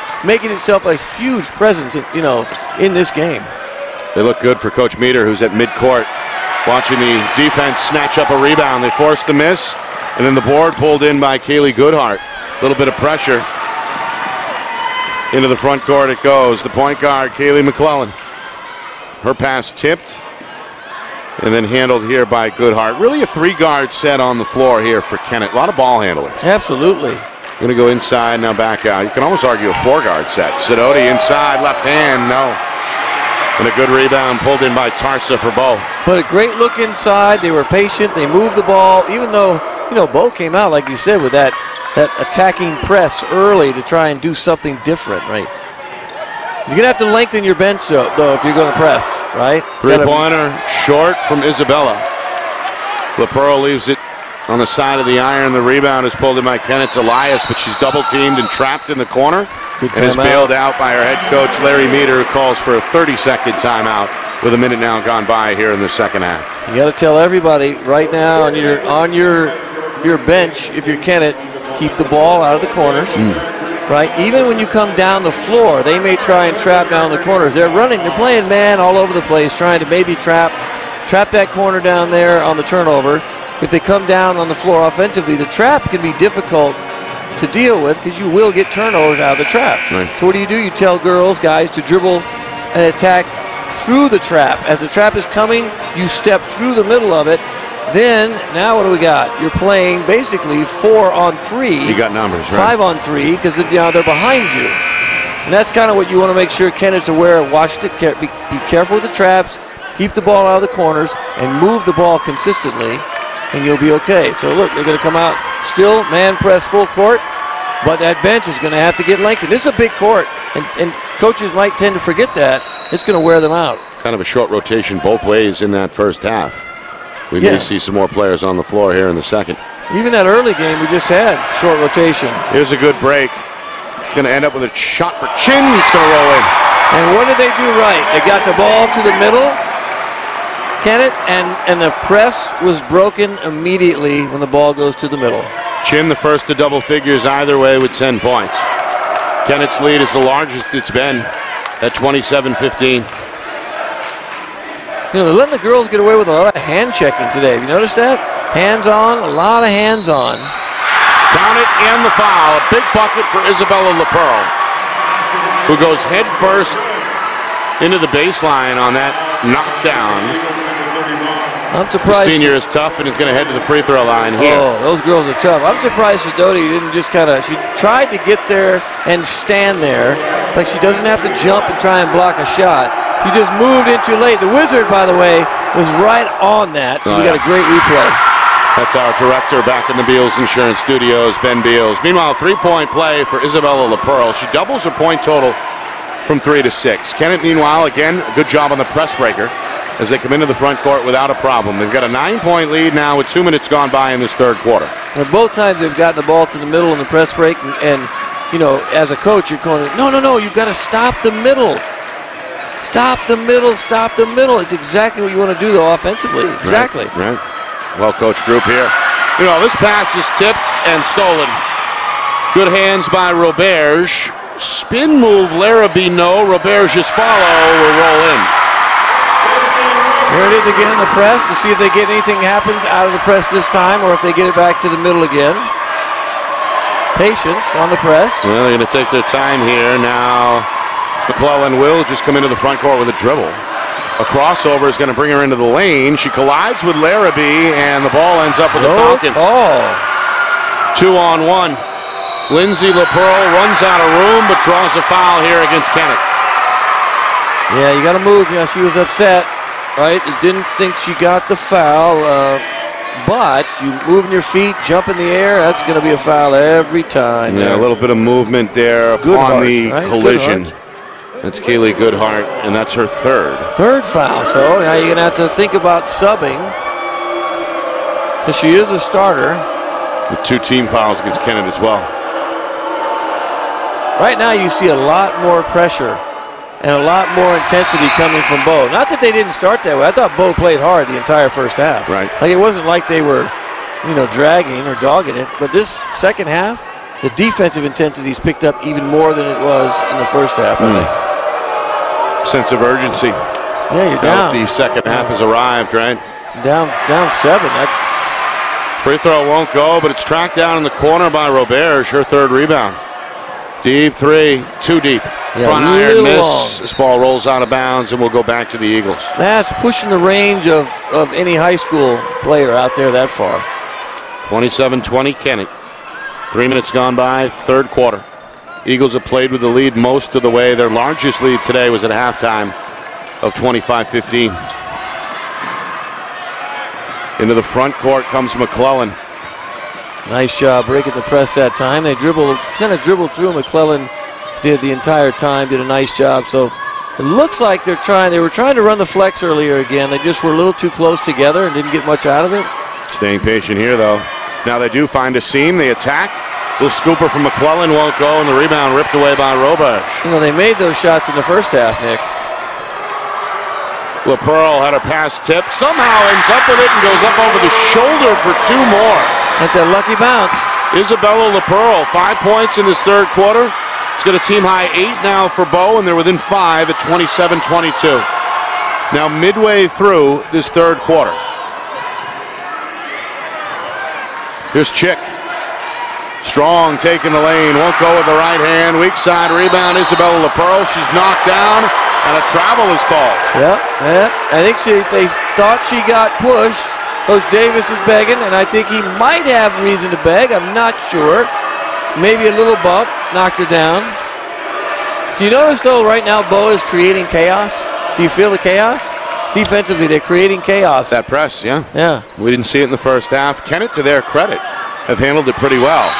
B: a huge presence, in this game.
A: They look good for Coach Meter, who's at midcourt, watching the defense snatch up a rebound. They forced the miss, and then the board pulled in by Kaylee Goodhart. A little bit of pressure. Into the front court it goes. The point guard, Kaylee McClellan. Her pass tipped and then handled here by Goodhart. Really a 3-guard set on the floor here for Kennett. A lot of ball handling.
B: Absolutely.
A: Going to go inside, now back out. You can almost argue a 4-guard set. Sidoti inside, left hand, no. And a good rebound pulled in by Tarsa for Bo.
B: But a great look inside. They were patient. They moved the ball, even though, Bo came out, like you said, with that attacking press early to try and do something different, right? You're going to have to lengthen your bench, though, if you're going to press, right?
A: Three-pointer short from Isabella. LaPearl leaves it on the side of the iron. The rebound is pulled in by Kennett's Elias, but she's double-teamed and trapped in the corner. And is bailed out by her head coach, Larry Meter, who calls for a 30-second timeout with a minute now gone by here in the second half.
B: You got to tell everybody right now on your bench, if you're Kennett, keep the ball out of the corners. Right? Even when you come down the floor, they may try and trap down the corners. They're playing man all over the place, trying to maybe trap that corner down there on the turnover. If they come down on the floor offensively, the trap can be difficult to deal with because you will get turnovers out of the trap.
A: Right.
B: So what do? You tell guys to dribble and attack through the trap. As the trap is coming, you step through the middle of it. Then, now what do we got? You're playing basically 4-on-3.
A: You got numbers, right?
B: 5-on-3 because they're behind you. And that's kind of what you want to make sure Kennett's aware of. Watch it. Be careful with the traps. Keep the ball out of the corners and move the ball consistently, and you'll be okay. So look, they're going to come out still, man press full court, but that bench is going to have to get lengthened. This is a big court, and coaches might tend to forget that. It's going to wear them out.
A: Kind of a short rotation both ways in that first half. We may see some more players on the floor here in the second.
B: Even that early game we just had, short rotation.
A: Here's a good break. It's going to end up with a shot for Chin. It's going to roll in.
B: And what did they do right? They got the ball to the middle, Kennett, and the press was broken immediately when the ball goes to the middle.
A: Chin, the first to double figures either way with 10 points. Kennett's lead is the largest it's been at 27-15.
B: They're letting the girls get away with a lot of hand checking today. Have you noticed that? Hands on, a lot of hands on.
A: Count it and the foul. A big bucket for Isabella LaPearl, who goes head first into the baseline on that knockdown.
B: I'm surprised.
A: The senior is tough and is going to head to the free throw line here.
B: Oh, those girls are tough. I'm surprised Sidoti didn't just she tried to get there and stand there. Like she doesn't have to jump and try and block a shot. She just moved in too late. The Wizard, by the way, was right on that, so we got a great replay.
A: That's our director back in the Beals Insurance Studios, Ben Beals. Meanwhile, three-point play for Isabella LaPearl. She doubles her point total from 3 to 6. Kennett, meanwhile, again, a good job on the press breaker as they come into the front court without a problem. They've got a 9-point lead now with 2 minutes gone by in this third quarter.
B: And both times they've gotten the ball to the middle in the press break, and as a coach, you're going, no, you've got to stop the middle. Stop the middle, stop the middle. It's exactly what you want to do, though, offensively. Exactly.
A: Right. Well-coached group here. This pass is tipped and stolen. Good hands by Roberge. Spin move, Larrabee, no. Roberge's follow will roll in.
B: There it is again, the press, to see if they get anything happens out of the press this time or if they get it back to the middle again. Patience on the press.
A: Well, they're going to take their time here. Now, McClellan will just come into the front court with a dribble. A crossover is going to bring her into the lane. She collides with Larrabee, and the ball ends up with the Falcons. 2-on-1. Lindsay LaPearl runs out of room, but draws a foul here against Kennett.
B: Yeah, you got to move. She was upset, right? Didn't think she got the foul, but you moving your feet, jump in the air, that's going to be a foul every time.
A: Yeah, a little bit of movement there upon the collision. That's Kaylee Goodhart, and that's her third.
B: Third foul, so now you're going to have to think about subbing, because she is a starter.
A: With 2 team fouls against Kennett as well.
B: Right now you see a lot more pressure and a lot more intensity coming from Bo. Not that they didn't start that way. I thought Bo played hard the entire first half.
A: Right.
B: Like it wasn't like they were, dragging or dogging it. But this second half, the defensive intensity's picked up even more than it was in the first half, I think.
A: Sense of urgency.
B: Yeah, you're down.
A: The second half has arrived, right?
B: Down 7. That's
A: free throw won't go, but it's tracked down in the corner by Roberge, her third rebound. Deep three, too deep.
B: Yeah,
A: front iron miss. This ball rolls out of bounds, and we'll go back to the Eagles.
B: That's pushing the range of any high school player out there that far.
A: 27-20 Kennett. 3 minutes gone by, third quarter. Eagles have played with the lead most of the way. Their largest lead today was at halftime of 25-15. Into the front court comes McClellan.
B: Nice job breaking the press that time. They kind of dribbled through. McClellan did the entire time, did a nice job. So it looks like they were trying to run the flex earlier again. They just were a little too close together and didn't get much out of it.
A: Staying patient here, though. Now they do find a seam. They attack. Little scooper from McClellan won't go, and the rebound ripped away by Robash.
B: You know, they made those shots in the first half, Nick.
A: LaPearl had a pass tip. Somehow ends up with it and goes up over the shoulder for 2 more.
B: At that lucky bounce.
A: Isabella LaPearl, 5 points in this third quarter. It's got a team-high 8 now for Bo, and they're within 5 at 27-22. Now midway through this third quarter. Here's Chick. Strong taking the lane, won't go with the right hand. Weak side rebound, Isabella LaPearl. She's knocked down, and a travel is called.
B: Yeah. I think they thought she got pushed. Coach Davis is begging, and I think he might have reason to beg. I'm not sure. Maybe a little bump knocked her down. Do you notice, though, right now Bo is creating chaos? Do you feel the chaos? Defensively, they're creating chaos.
A: That press, yeah.
B: Yeah.
A: We didn't see it in the first half. Kennett, to their credit, have handled it pretty well.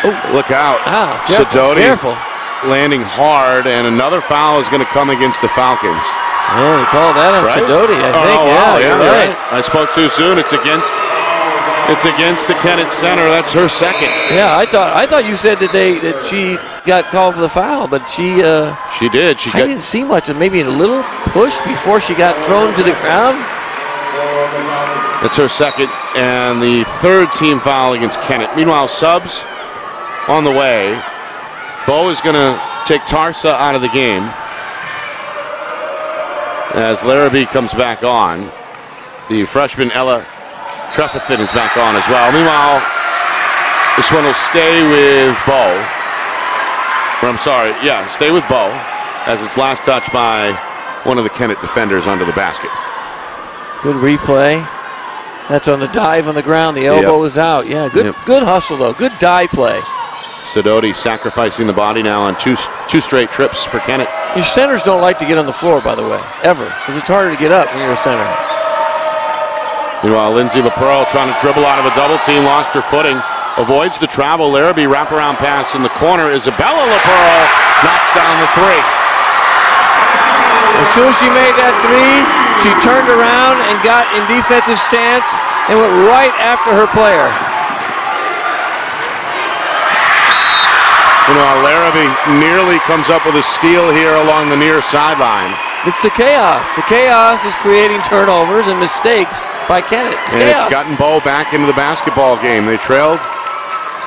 B: Oh,
A: look out.
B: Careful, careful.
A: Landing hard, and another foul is going to come against the Falcons.
B: Yeah, they called that on Sidoti, I think.
A: Wow,
B: you're right.
A: I spoke too soon. It's against the Kennett center. That's her second.
B: Yeah, I thought you said that she got called for the foul, but she
A: did.
B: I didn't see much, and maybe a little push before she got thrown to the ground.
A: That's her second, and the third team foul against Kennett. Meanwhile, subs on the way. Bo is going to take Tarsa out of the game as Larrabee comes back on. The freshman Ella Trefethen is back on as well. Meanwhile, this one will stay with Bo. Or I'm sorry, stay with Bo as it's last touched by one of the Kennett defenders under the basket.
B: Good replay. That's on the dive on the ground. The elbow is out. Yeah, good hustle, though. Good dive play.
A: Sidoti sacrificing the body now on two straight trips for Kennett.
B: Your centers don't like to get on the floor, by the way, ever, because it's harder to get up when you're a center.
A: Meanwhile, Lindsay LaPearl trying to dribble out of a double team, lost her footing, avoids the travel. Larrabee wraparound pass in the corner. Isabella LaPearl knocks down the three.
B: As soon as she made that three, she turned around and got in defensive stance and went right after her player.
A: Larrabee nearly comes up with a steal here along the near sideline.
B: It's the chaos. The chaos is creating turnovers and mistakes by Kennett.
A: It's gotten Bo back into the basketball game. They trailed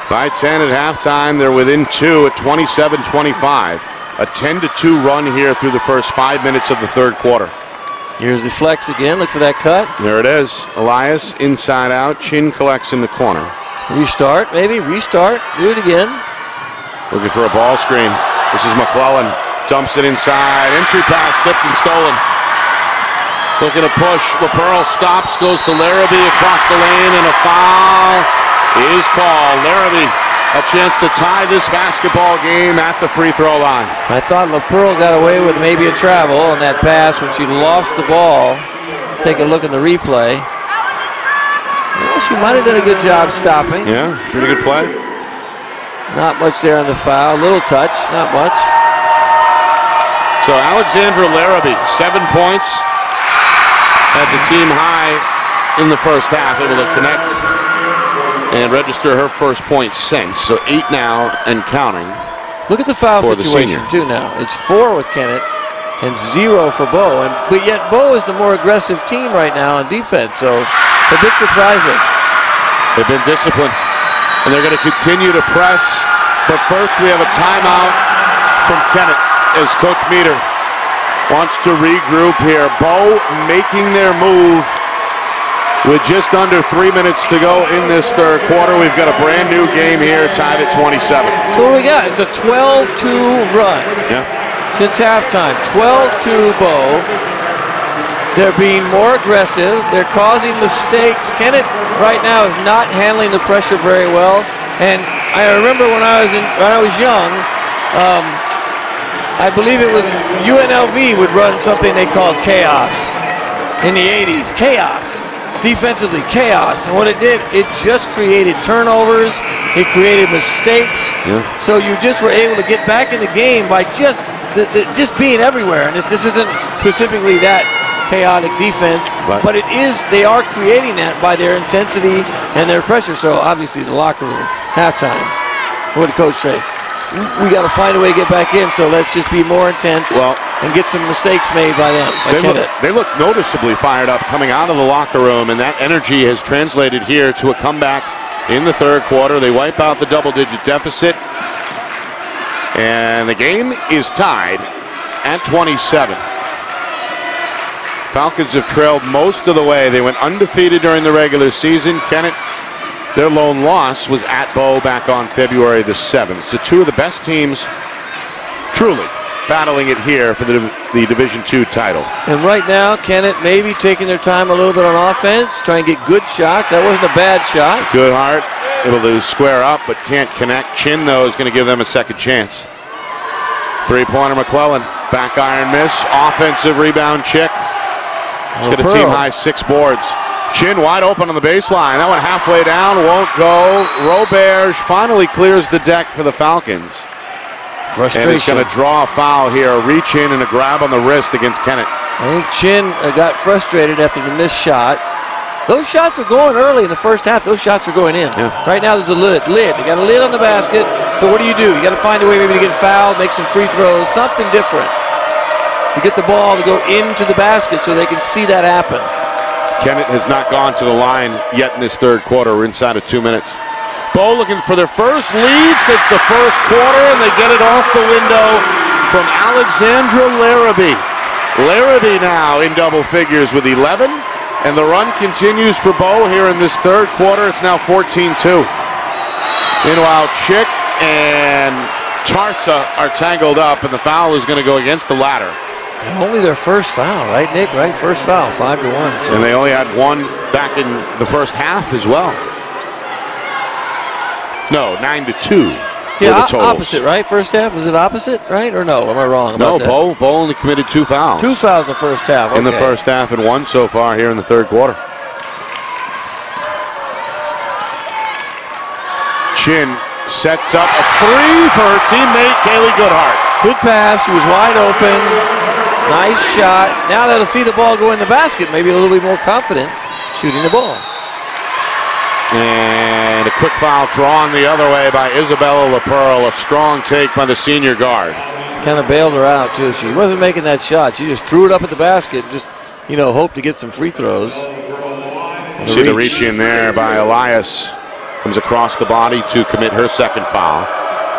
A: by 10 at halftime. They're within 2 at 27-25. A 10-2 run here through the first 5 minutes of the third quarter.
B: Here's the flex again. Look for that cut.
A: There it is. Elias inside out. Chin collects in the corner.
B: Restart, maybe. Restart. Do it again.
A: Looking for a ball screen. This is McClellan. Dumps it inside. Entry pass tipped and stolen. Looking to push. LaPearl stops. Goes to Larrabee across the lane, and a foul is called. Larrabee, a chance to tie this basketball game at the free throw line.
B: I thought LaPearl got away with maybe a travel on that pass when she lost the ball. Take a look at the replay. Well, she might have done a good job stopping.
A: Yeah, pretty good play.
B: Not much there on the foul. Little touch, not much.
A: So Alexandra Larrabee, 7 points. Had the team high in the first half, able to connect and register her first point since. So 8 now and counting.
B: Look at the foul situation too now. It's 4 with Kennett and 0 for Bo. But yet Bo is the more aggressive team right now on defense. So a bit surprising.
A: They've been disciplined. And they're going to continue to press. But first we have a timeout from Kennett as Coach Meter wants to regroup here. Bo making their move with just under 3 minutes to go in this third quarter. We've got a brand new game here tied at 27.
B: So what we got? It's a 12-2 run.
A: Yeah.
B: Since halftime. 12-2 Bo. They're being more aggressive. They're causing mistakes. Kennett right now is not handling the pressure very well. And I remember when I was young, I believe it was UNLV would run something they called chaos in the 80s. Chaos. Defensively, chaos. And what it did, it just created turnovers. It created mistakes.
A: Yeah. So
B: you just were able to get back in the game by just being everywhere. And this isn't specifically that chaotic defense,
A: right.
B: But they are creating that by their intensity and their pressure. So obviously the locker room, halftime, what did coach say? We got to find a way to get back in, so let's just be more intense and get some mistakes made by them.
A: They look noticeably fired up coming out of the locker room, and that energy has translated here to a comeback in the third quarter. They wipe out the double-digit deficit, and the game is tied at 27. Falcons have trailed most of the way. They went undefeated during the regular season. Kennett, their lone loss was at Bow back on February the 7th. So two of the best teams truly battling it here for the Division II title.
B: And right now, Kennett maybe taking their time a little bit on offense, trying to get good shots. That wasn't a bad shot.
A: Goodhart able to square up but can't connect. Chin, though, is going to give them a second chance. Three-pointer McClellan. Back iron miss. Offensive rebound Chick. He's got a team-high 6 boards. Chin wide open on the baseline. That one halfway down, won't go. Roberge finally clears the deck for the Falcons.
B: Frustration.
A: And he's going to draw a foul here. A reach in and a grab on the wrist against Kennett.
B: I think Chin got frustrated after the missed shot. Those shots are going early in the first half. Those shots are going in. Yeah. Right now there's a lid. They got a lid on the basket. So what do? You got to find a way maybe to get fouled, make some free throws, something different. You get the ball to go into the basket so they can see that happen.
A: Kennett has not gone to the line yet in this third quarter. We're inside of 2 minutes. Bow looking for their first lead since the first quarter, and they get it off the window from Alexandra Larrabee. Larrabee now in double figures with 11, and the run continues for Bow here in this third quarter. It's now 14-2. Meanwhile, Chick and Tarsa are tangled up, and the foul is going to go against the latter.
B: Only their first foul, right, Nick? Right, first foul, 5-1. So.
A: And they only had one back in the first half as well. No, 9-2.
B: Yeah, opposite, right? First half, was it opposite, right? Or no? Am I wrong about that?
A: No, Bow only committed 2 fouls.
B: 2 fouls in the first half. Okay.
A: In the first half, and 1 so far here in the third quarter. Chin sets up a 3 for her teammate, Kaylee Goodhart.
B: Good pass. She was wide open. Nice shot. Now they'll see the ball go in the basket. Maybe a little bit more confident shooting the ball.
A: And a quick foul drawn the other way by Isabella LaPearl. A strong take by the senior guard.
B: Kind of bailed her out, too. She wasn't making that shot. She just threw it up at the basket. Just, hoped to get some free throws.
A: See the reach in there by Elias. Comes across the body to commit her second foul.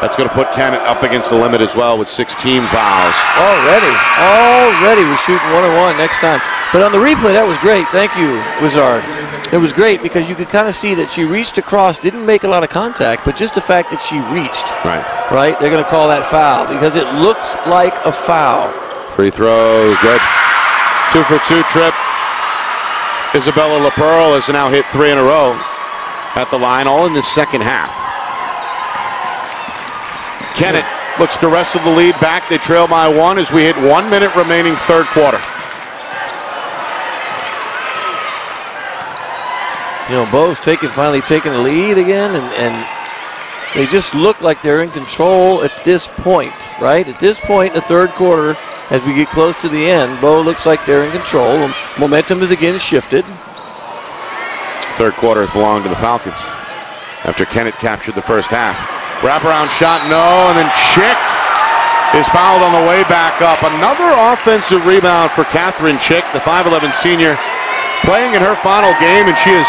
A: That's going to put Kennett up against the limit as well with 16 fouls. Already we're shooting 1-on-1 next time. But on the replay, that was great. Thank you, Wizard. It was great because you could kind of see that she reached across, didn't make a lot of contact, but just the fact that she reached. Right? They're going to call that foul because it looks like a foul. Free throw, good. 2 for 2 trip. Isabella LaPearl has now hit 3 in a row at the line, all in the second half. Kennett looks to wrestle the lead back. They trail by 1 as we hit 1 minute remaining third quarter.
B: Bo's finally taking the lead again, and they just look like they're in control at this point, right? At this point in the third quarter, as we get close to the end, Bo looks like they're in control. Momentum is again shifted.
A: Third quarter has belonged to the Falcons after Kennett captured the first half. Wraparound shot, no, and then Chick is fouled on the way back up. Another offensive rebound for Catherine Chick, the 5'11 senior, playing in her final game, and she has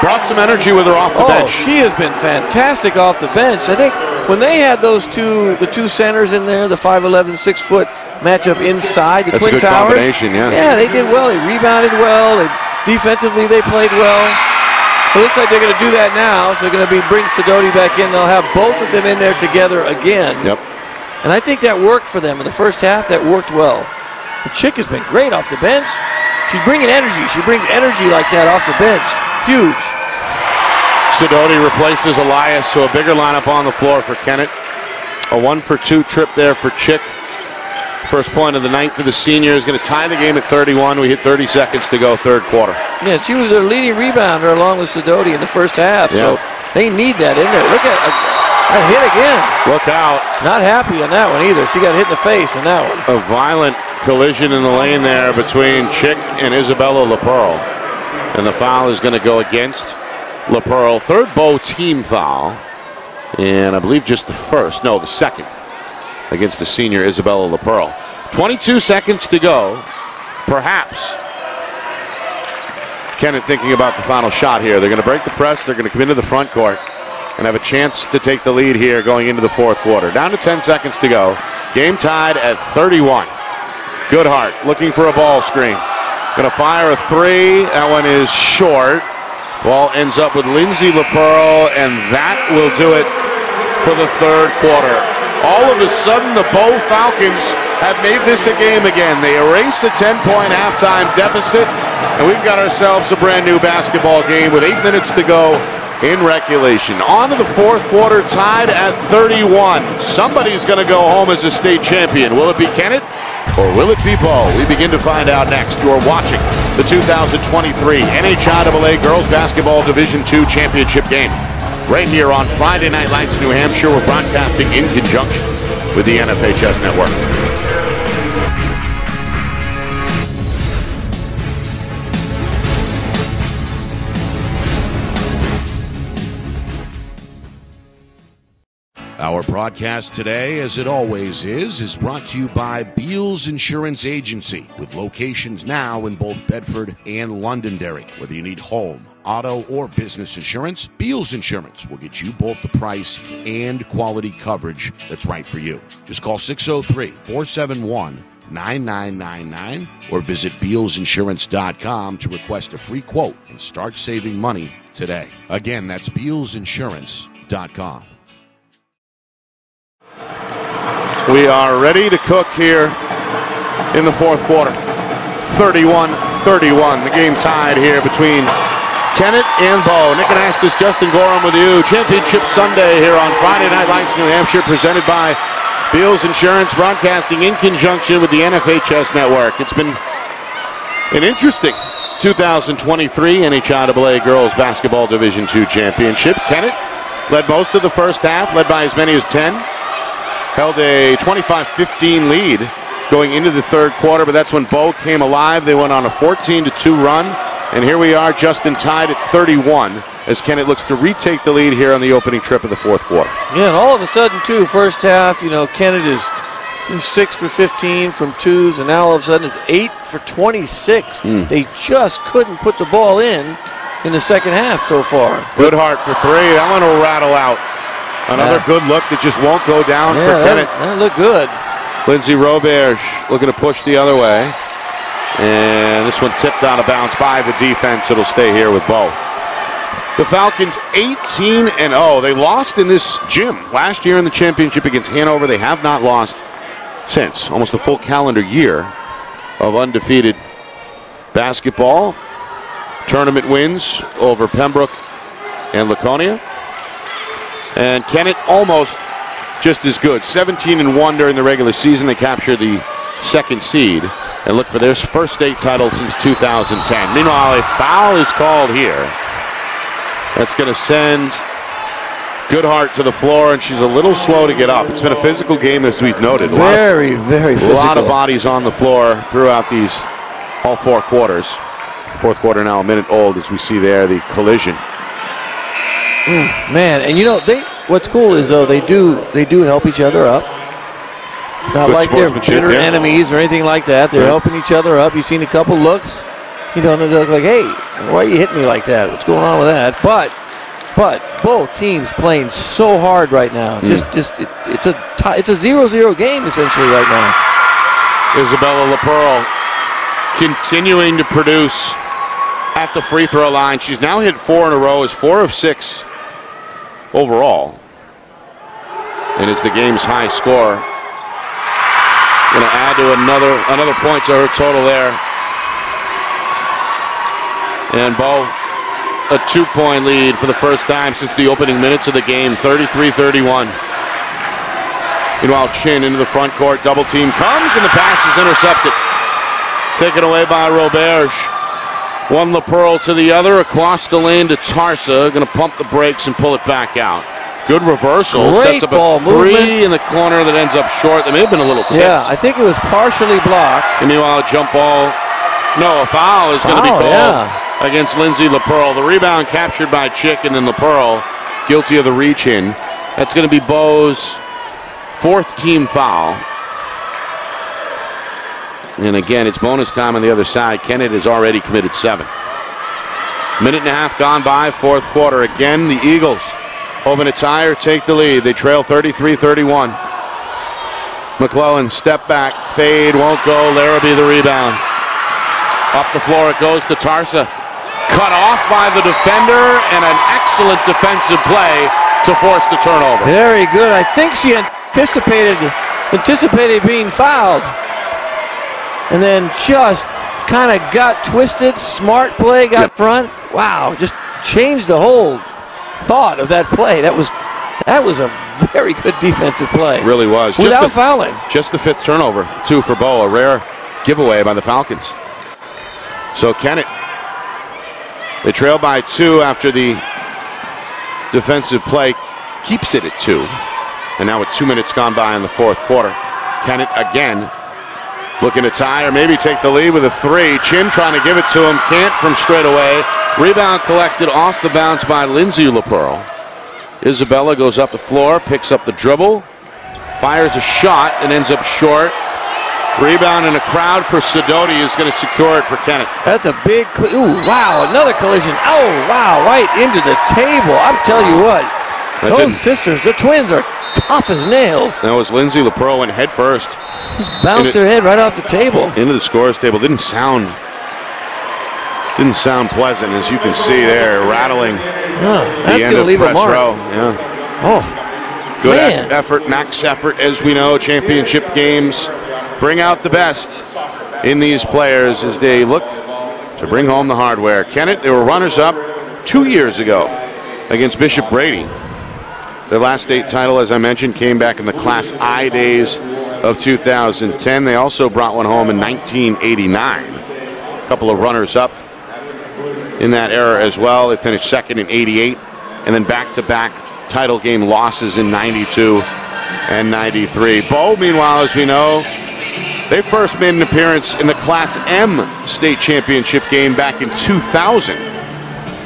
A: brought some energy with her off the bench.
B: She has been fantastic off the bench. I think when they had the two centers in there, the 5'11", 6-foot matchup inside the Twin Towers. That's a good combination, yeah. Yeah, they did well. They rebounded well. Defensively, they played well. It looks like they're going to do that now, so they're going to bring Sidoti back in. They'll have both of them in there together again.
A: Yep.
B: And I think that worked for them in the first half. That worked well. The Chick has been great off the bench. She's bringing energy. She brings energy like that off the bench. Huge.
A: Sidoti replaces Elias, so a bigger lineup on the floor for Kennett. A 1-for-2 trip there for Chick. First point of the night for the senior is going to tie the game at 31. We hit 30 seconds to go, third quarter.
B: Yeah, she was their leading rebounder along with Sidoti in the first half, so they need that in there. Look at that hit again.
A: Look out.
B: Not happy on that one either. She got hit in the face on that one.
A: A violent collision in the lane there between Chick and Isabella LaPearl. And the foul is going to go against LaPearl. Third Bow team foul. And I believe just the second against the senior Isabella LaPearl. 22 seconds to go. Perhaps Kennett thinking about the final shot here. They're going to break the press. They're going to come into the front court and have a chance to take the lead here going into the fourth quarter. Down to 10 seconds to go. Game tied at 31. Goodhart looking for a ball screen. Going to fire a three. That one is short. Ball ends up with Lindsay LaPearl, and that will do it for the third quarter. All of a sudden, the Bow Falcons have made this a game again. They erase a 10-point halftime deficit, and we've got ourselves a brand new basketball game with 8 minutes to go in regulation. On to the fourth quarter, tied at 31. Somebody's going to go home as a state champion. Will it be Kennett or will it be Bow? We begin to find out next. You are watching the 2023 NHIAA Girls Basketball Division II Championship game. Right here on Friday Night Lights, New Hampshire. We're broadcasting in conjunction with the NFHS Network.
E: Our broadcast today, as it always is brought to you by Beals Insurance Agency, with locations now in both Bedford and Londonderry. Whether you need home, auto, or business insurance, Beals Insurance will get you both the price and quality coverage that's right for you. Just call 603-471-9999 or visit BealsInsurance.com to request a free quote and start saving money today. Again, that's BealsInsurance.com.
A: We are ready to cook here in the fourth quarter. 31-31. The game tied here between Kennett and Bow. Nick Anastas, Justin Gorham with you. Championship Sunday here on Friday Night Lights, New Hampshire, presented by Beals Insurance, broadcasting in conjunction with the NFHS Network. It's been an interesting 2023 NHIAA Girls Basketball Division II Championship. Kennett led most of the first half, led by as many as 10. Held a 25-15 lead going into the third quarter, but that's when Bow came alive. They went on a 14-2 run, and here we are, Justin, tied at 31 as Kennett looks to retake the lead here on the opening trip of the fourth quarter.
B: Yeah, and all of a sudden, too, first half, Kennett is 6 for 15 from twos, and now all of a sudden it's 8 for 26. They just couldn't put the ball in the second half so far.
A: Goodhart for three. That one will rattle out. Another good look that just won't go down for Kennett.
B: That looked good.
A: Lindsay Roberge looking to push the other way. And this one tipped out of bounds by the defense. It'll stay here with Bow. The Falcons 18-0. They lost in this gym last year in the championship against Hanover. They have not lost since. Almost a full calendar year of undefeated basketball. Tournament wins over Pembroke and Laconia. And Kennett almost just as good. 17-1 during the regular season. They captured the second seed and look for their first state title since 2010. Meanwhile, a foul is called here. That's going to send Goodhart to the floor, and she's a little slow to get up. It's been a physical game, as we've noted.
B: Very physical.
A: A lot of bodies on the floor throughout all four quarters. Fourth quarter now a minute old, as we see there, the collision.
B: Man, and what's cool is though they do help each other up. Not like they're bitter enemies or anything like that. They're helping each other up. You've seen a couple looks, and they look like, hey, why are you hitting me like that? What's going on with that? But both teams playing so hard right now. It's a 0-0 game essentially right now.
A: Isabella LaPearl continuing to produce at the free throw line. She's now hit 4 in a row, is 4 of 6 overall, and it's the game's high score. Going to add to another point to her total there. And Bow a 2-point lead for the first time since the opening minutes of the game, 33-31. Meanwhile, Chin into the front court, double team comes, and the pass is intercepted. Taken away by Roberge. One LaPearl to the other, across the lane to Tarsa. Going to pump the brakes and pull it back out. Good reversal.
B: Great
A: sets up
B: ball
A: a three
B: movement
A: in the corner that ends up short. That may have been a little tipped.
B: Yeah, I think it was partially blocked.
A: And meanwhile, a jump ball. No, a foul is going to be called against Lindsay LaPearl. The rebound captured by Chick, and then LaPearl guilty of the reach in. That's going to be Bo's 4th team foul. And again, it's bonus time on the other side. Kennett has already committed 7. Minute and a half gone by, 4th quarter. Again, the Eagles open a tie or take the lead. They trail 33-31. McClellan step back, fade, won't go. Larrabee the rebound. Up the floor it goes to Tarsa. Cut off by the defender, and an excellent defensive play to force the turnover.
B: Very good. I think she anticipated being fouled, and then just kind of got twisted. Smart play, got front. Wow, just changed the whole thought of that play. That was a very good defensive play.
A: Really was.
B: Without fouling.
A: Just the 5th turnover, 2 for Bo. A rare giveaway by the Falcons. So Kennett, they trail by 2 after the defensive play, keeps it at 2. And now with 2 minutes gone by in the 4th quarter, Kennett again looking to tie or maybe take the lead with a 3. Chin trying to give it to him, can't from straight away. Rebound collected off the bounce by Lindsay LaPearl. Isabella goes up the floor, picks up the dribble, fires a shot, and ends up short. Rebound in a crowd for Sidoti, is going to secure it for Kennett.
B: That's a big, ooh, wow, another collision. Oh, wow, right into the table. I'm telling you what, those sisters, the twins, are tough as nails.
A: That was Lindsay LaPearl went head first.
B: Just bounced her head right off the table.
A: Into the scorer's table. Didn't sound pleasant, as you can see there, rattling the end of press row. Yeah.
B: Oh,
A: good effort, max effort, as we know. Championship games bring out the best in these players as they look to bring home the hardware. Kennett, they were runners-up 2 years ago against Bishop Brady. Their last state title, as I mentioned, came back in the Class I days of 2010. They also brought one home in 1989. A couple of runners-up in that era as well. They finished 2nd in 88, and then back-to-back title game losses in 92 and 93. Bo, meanwhile, as we know, they first made an appearance in the Class M state championship game back in 2000.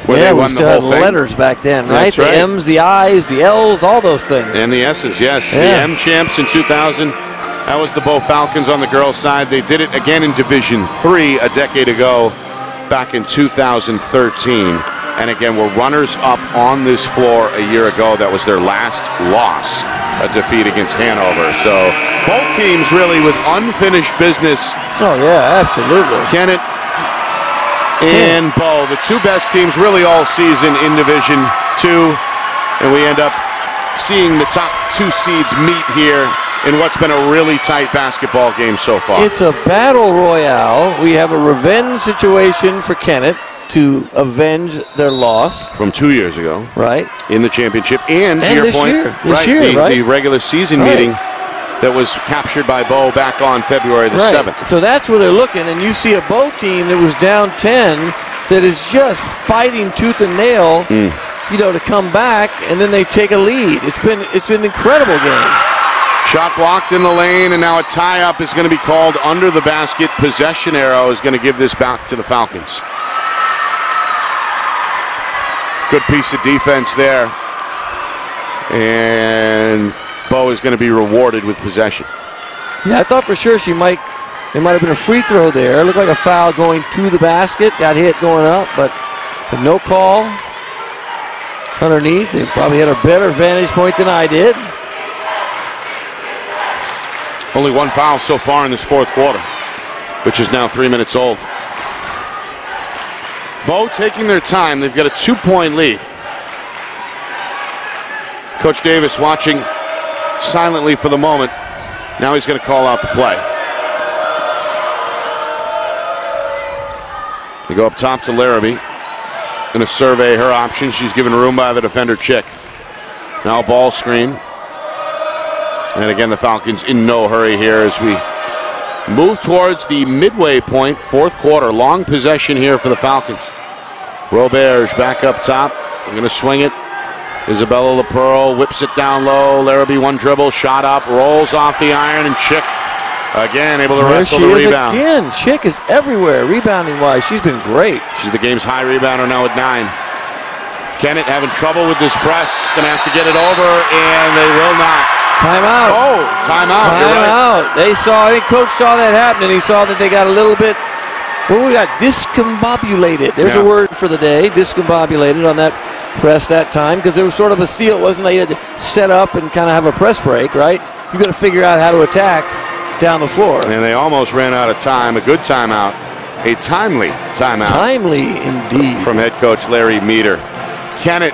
A: Where they won the whole thing.
B: Letters back then, right?
A: That's
B: the
A: right.
B: M's, the I's, the L's, all those things.
A: And the S's, yes.
B: Yeah.
A: The M champs in 2000. That was the Bo Falcons on the girls' side. They did it again in Division III a decade ago, back in 2013. And again, were runners-up on this floor a year ago. That was their last loss, a defeat against Hanover. So both teams really with unfinished business.
B: Oh, yeah, absolutely.
A: Kennett and Bo, the 2 best teams really all season in Division II. And we end up seeing the top 2 seeds meet here in what's been a really tight basketball game so far.
B: It's a battle royale. We have a revenge situation for Kennett to avenge their loss
A: from 2 years ago,
B: right,
A: in the championship, and to your point, the regular season meeting that was captured by Bo back on February the 7th.
B: So that's where they're looking, and you see a Bo team that was down 10 that is just fighting tooth and nail, you know, to come back, and then they take a lead. It's been an incredible game.
A: Shot blocked in the lane, and now a tie-up is going to be called under the basket. Possession arrow is going to give this back to the Falcons. Good piece of defense there. And Bo is going to be rewarded with possession.
B: Yeah, I thought for sure there might have been a free throw there. It looked like a foul going to the basket. Got hit going up, but no call underneath. They probably had a better vantage point than I did.
A: Only 1 foul so far in this 4th quarter, which is now 3 minutes old. Bo taking their time. They've got a 2-point lead. Coach Davis watching silently for the moment. Now he's going to call out the play. They go up top to Larrabee. going to survey her options. She's given room by the defender, Chick. Now ball screen. And again, the Falcons in no hurry here as we move towards the midway point, fourth quarter. Long possession here for the Falcons. Roberge back up top. We're going to swing it. Isabella LaPearl whips it down low. Larrabee one dribble, shot up, rolls off the iron, and Chick again able to wrestle the rebound.
B: Again, Chick is everywhere rebounding-wise. She's been great.
A: She's the game's high rebounder now at 9. Kennett having trouble with this press. Going to have to get it over, and they will not.
B: Timeout.
A: Oh, timeout. You're right.
B: They saw, I think Coach saw that happen, and he saw that they got a little bit, we got discombobulated. There's a word for the day, discombobulated on that press that time, because it was sort of a steal. It wasn't like you had to set up and kind of have a press break, right? You got to figure out how to attack down the floor.
A: And they almost ran out of time. A good timeout. A timely timeout.
B: Timely indeed.
A: From head coach Larry Meter. Kennett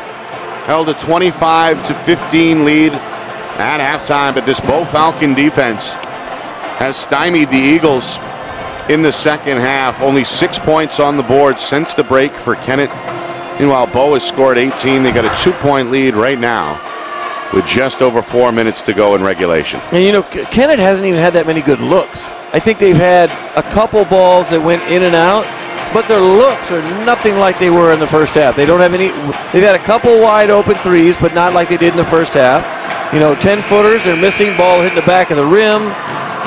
A: held a 25-15 lead at halftime, but this Bo Falcon defense has stymied the Eagles in the second half. Only 6 points on the board since the break for Kennett. Meanwhile, Bo has scored 18. They got a 2-point lead right now with just over 4 minutes to go in regulation.
B: And you know, Kennett hasn't even had that many good looks. I think they've had a couple balls that went in and out, but their looks are nothing like they were in the first half. They don't have any. They've had a couple wide open threes, but not like they did in the first half. You know, 10-footers, they're missing, ball hitting the back of the rim.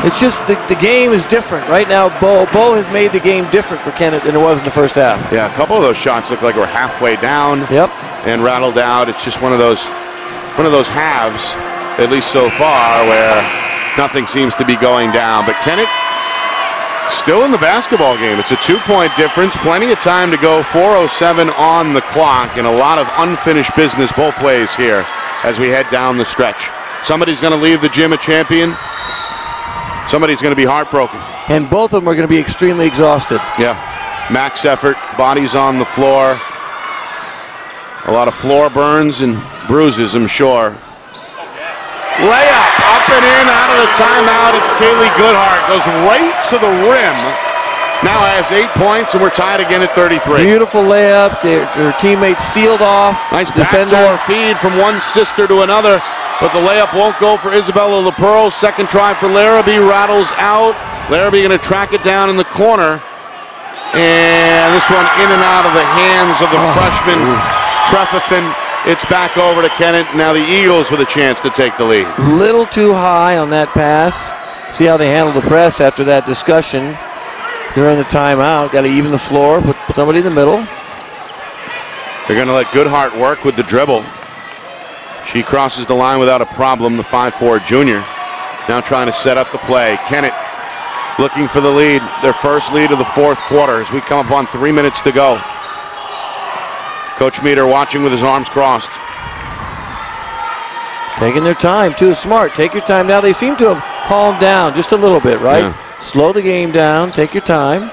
B: It's just the game is different. Right now, Bo has made the game different for Kennett than it was in the first half.
A: Yeah, a couple of those shots look like we're halfway down.
B: Yep.
A: And rattled out. It's just one of those halves, at least so far, where nothing seems to be going down. But Kennett still in the basketball game. It's a 2-point difference. Plenty of time to go. 4:07 on the clock, and a lot of unfinished business both ways here as we head down the stretch. Somebody's going to leave the gym a champion. Somebody's going to be heartbroken.
B: And both of them are going to be extremely exhausted.
A: Yeah. Max effort, bodies on the floor. A lot of floor burns and bruises, I'm sure. Layup, up and in, out of the timeout. It's Kaylee Goodhart. Goes right to the rim. Now has 8 points, and we're tied again at 33.
B: Beautiful layup. Her teammates sealed off.
A: Nice backdoor feed from one sister to another. But the layup won't go for Isabella LaPearl. Second try for Larrabee, rattles out. Larrabee going to track it down in the corner. And this one in and out of the hands of the freshman, Trefethan. It's back over to Kennett. Now the Eagles with a chance to take the lead.
B: Little too high on that pass. See how they handled the press after that discussion during the timeout. Got to even the floor, put somebody in the middle.
A: They're going to let Goodhart work with the dribble. She crosses the line without a problem, the 5'4" junior. Now trying to set up the play. Kennett looking for the lead, their first lead of the fourth quarter as we come up on 3 minutes to go. Coach Meter watching with his arms crossed.
B: Taking their time, too. Smart. Take your time. Now they seem to have calmed down just a little bit, right? Yeah. Slow the game down. Take your time.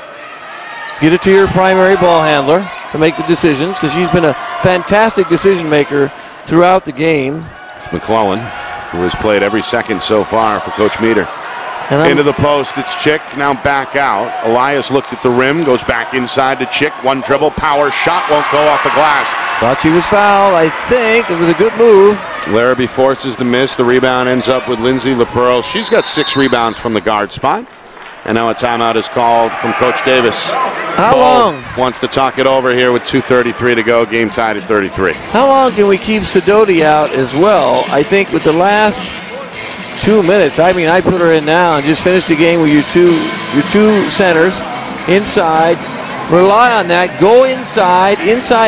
B: Get it to your primary ball handler to make the decisions, because she's been a fantastic decision maker throughout the game.
A: It's McClellan, who has played every second so far for Coach Meter. Into the post, it's Chick, now back out. Elias looked at the rim, goes back inside to Chick. One dribble, power shot, won't go off the glass.
B: Thought she was fouled, I think. It was a good move.
A: Larrabee forces the miss. The rebound ends up with Lindsay LaPearl. She's got 6 rebounds from the guard spot. And now a timeout is called from Coach Davis.
B: How long?
A: Wants to talk it over here with 2:33 to go. Game tied at 33.
B: How long can we keep Sidoti out as well? I think with the last 2 minutes, I mean, I put her in now and just finish the game with your two centers inside. Rely on that. Go inside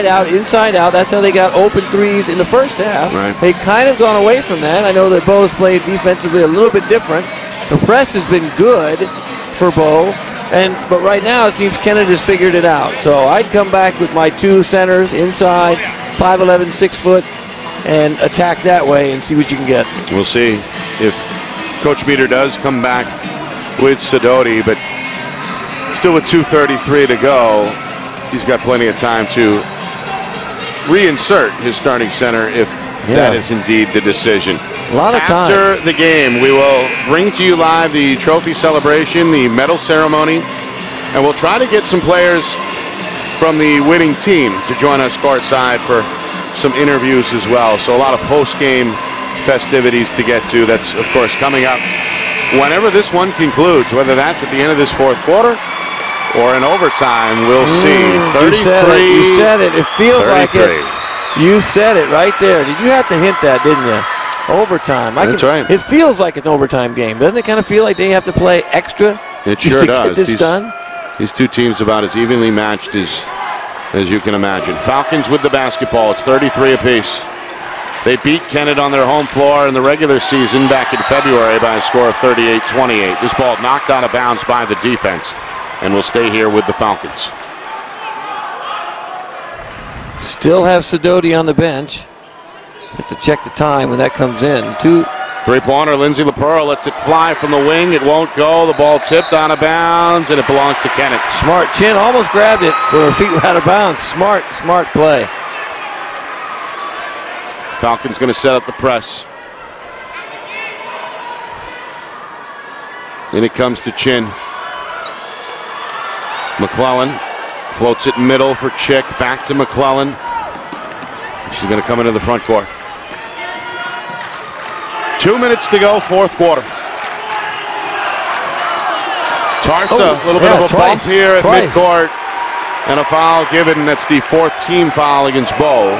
B: out, inside out. That's how they got open threes in the first half.
A: Right.
B: They've kind of gone away from that. I know that Bo's played defensively a little bit different. The press has been good for Bo, but right now it seems Kennett has figured it out. So I'd come back with my 2 centers inside, 5'11", 6 foot, and attack that way and see what you can get.
A: We'll see if Coach Meter does come back with Sidoti, but still with 2:33 to go, he's got plenty of time to reinsert his starting center if that is indeed the decision.
B: A lot of time.
A: After the game, we will bring to you live the trophy celebration, the medal ceremony, and we'll try to get some players from the winning team to join us courtside for some interviews as well. So a lot of post-game festivities to get to. That's, of course, coming up whenever this one concludes, whether that's at the end of this fourth quarter or in overtime. We'll see. 33.
B: You said it. It feels
A: 33.
B: like it. You said it right there. Did you have to hint that, didn't you? Overtime.
A: That's right.
B: It feels like an overtime game. Doesn't it kind of feel like they have to play extra?
A: It sure does.
B: Get this done?
A: These two teams about as evenly matched as you can imagine. Falcons with the basketball. It's 33 apiece. They beat Kennett on their home floor in the regular season back in February by a score of 38-28. This ball knocked out of bounds by the defense and will stay here with the Falcons.
B: Still have Sidoti on the bench. Have to check the time when that comes in.
A: 3-pointer, Lindsay LaPearl lets it fly from the wing. It won't go. The ball tipped out of bounds, and it belongs to Kennett.
B: Smart. Chin almost grabbed it, but her feet were out of bounds. Smart play.
A: Falcons going to set up the press. In it comes to Chin. McClellan floats it middle for Chick. Back to McClellan. She's going to come into the front court. 2 minutes to go, fourth quarter. Tarsa, a little bit of a bump here at midcourt. And a foul given. That's the fourth team foul against Bo.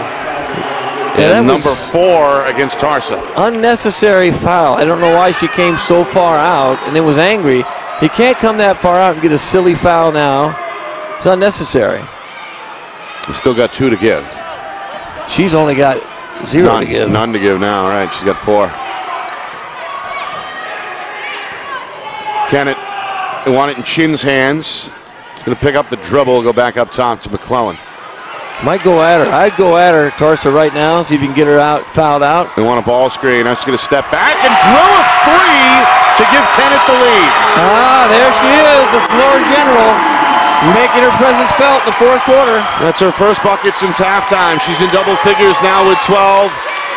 A: And number 4 against Tarsa.
B: Unnecessary foul. I don't know why she came so far out and then was angry. You can't come that far out and get a silly foul now. It's unnecessary.
A: We've still got 2 to give.
B: She's only got 0 to give.
A: None to give now. All right, she's got 4. Kennett, they want it in Chin's hands. Going to pick up the dribble, go back up top to McClellan.
B: Might go at her. I'd go at her, Tarsa, right now, see if you can get her out, fouled out.
A: They want a ball screen. Now she's going to step back and drill a 3 to give Kennett the lead.
B: There she is, the floor general, making her presence felt in the fourth quarter.
A: That's her first bucket since halftime. She's in double figures now with 12,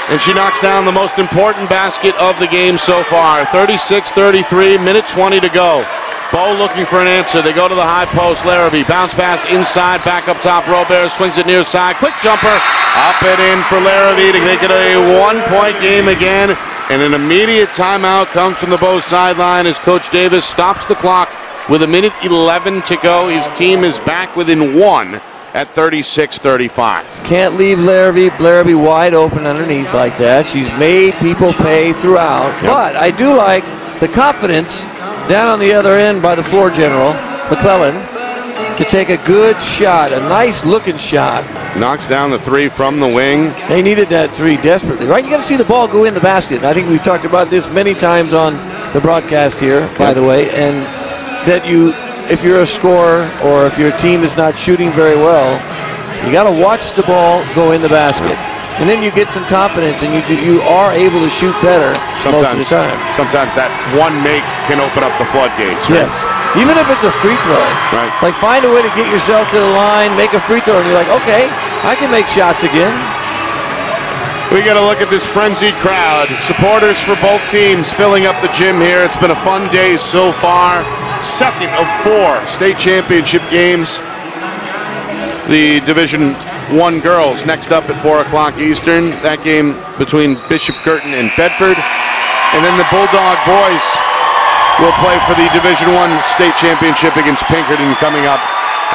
A: and she knocks down the most important basket of the game so far. 36-33, minute 20 to go. Bo looking for an answer. They go to the high post. Larrabee, bounce pass inside, back up top. Robert swings it near side. Quick jumper. Up and in for Larrabee to make it a 1-point game again. And an immediate timeout comes from the Bo sideline as Coach Davis stops the clock with a minute 11 to go. His team is back within 1 at 36-35.
B: Can't leave Larrabee wide open underneath like that. She's made people pay throughout. Yep. But I do like the confidence down on the other end by the floor general, McClellan, to take a good shot, a nice looking shot.
A: Knocks down the 3 from the wing.
B: They needed that 3 desperately, right? You got to see the ball go in the basket. I think we've talked about this many times on the broadcast here, by the way, and that if you're a scorer or if your team is not shooting very well, you got to watch the ball go in the basket. And then you get some confidence, and you are able to shoot better most of the time.
A: Sometimes that one make can open up the floodgates. Right?
B: Yes, even if it's a free throw.
A: Right.
B: Like find a way to get yourself to the line, make a free throw, and you're like, okay, I can make shots again.
A: We got to look at this frenzied crowd. Supporters for both teams filling up the gym here. It's been a fun day so far. Second of 4 state championship games. The Division I girls next up at 4 o'clock Eastern. That game between Bishop Curtin and Bedford. And then the Bulldog boys will play for the Division I state championship against Pinkerton coming up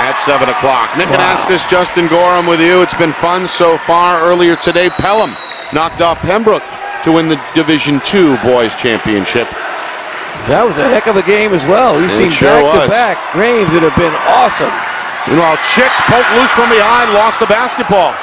A: at 7 o'clock. Nick Anastas, Justin Gorham with you. It's been fun so far. Earlier today, Pelham knocked off Pembroke to win the Division II boys championship.
B: That was a heck of a game as well. We've seen back-to-back games that have been awesome.
A: Meanwhile, Chick poked loose from behind, lost the basketball.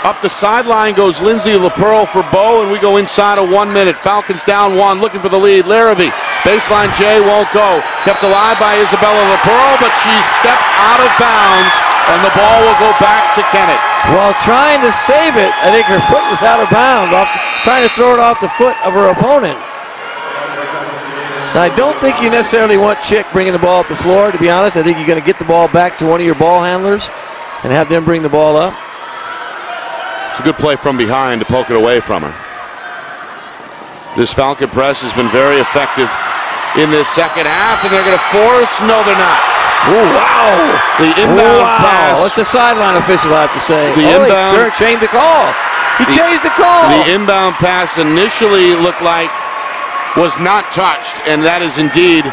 A: Up the sideline goes Lindsay LaPearl for Bo, and we go inside of 1 minute. Falcons down 1, looking for the lead. Larrabee, baseline J won't go. Kept alive by Isabella LaPearl, but she stepped out of bounds, and the ball will go back to Kennett.
B: While trying to save it, I think her foot was out of bounds, trying to throw it off the foot of her opponent. Now, I don't think you necessarily want Chick bringing the ball up the floor, to be honest. I think you're going to get the ball back to one of your ball handlers and have them bring the ball up.
A: It's a good play from behind to poke it away from her. This Falcon press has been very effective in this second half, and they're going to force. No, they're not.
B: Oh, wow.
A: The inbound pass.
B: What's the sideline official have to say?
A: The inbound.
B: He sure changed the call. He changed the call.
A: The inbound pass initially looked like was not touched, and that is indeed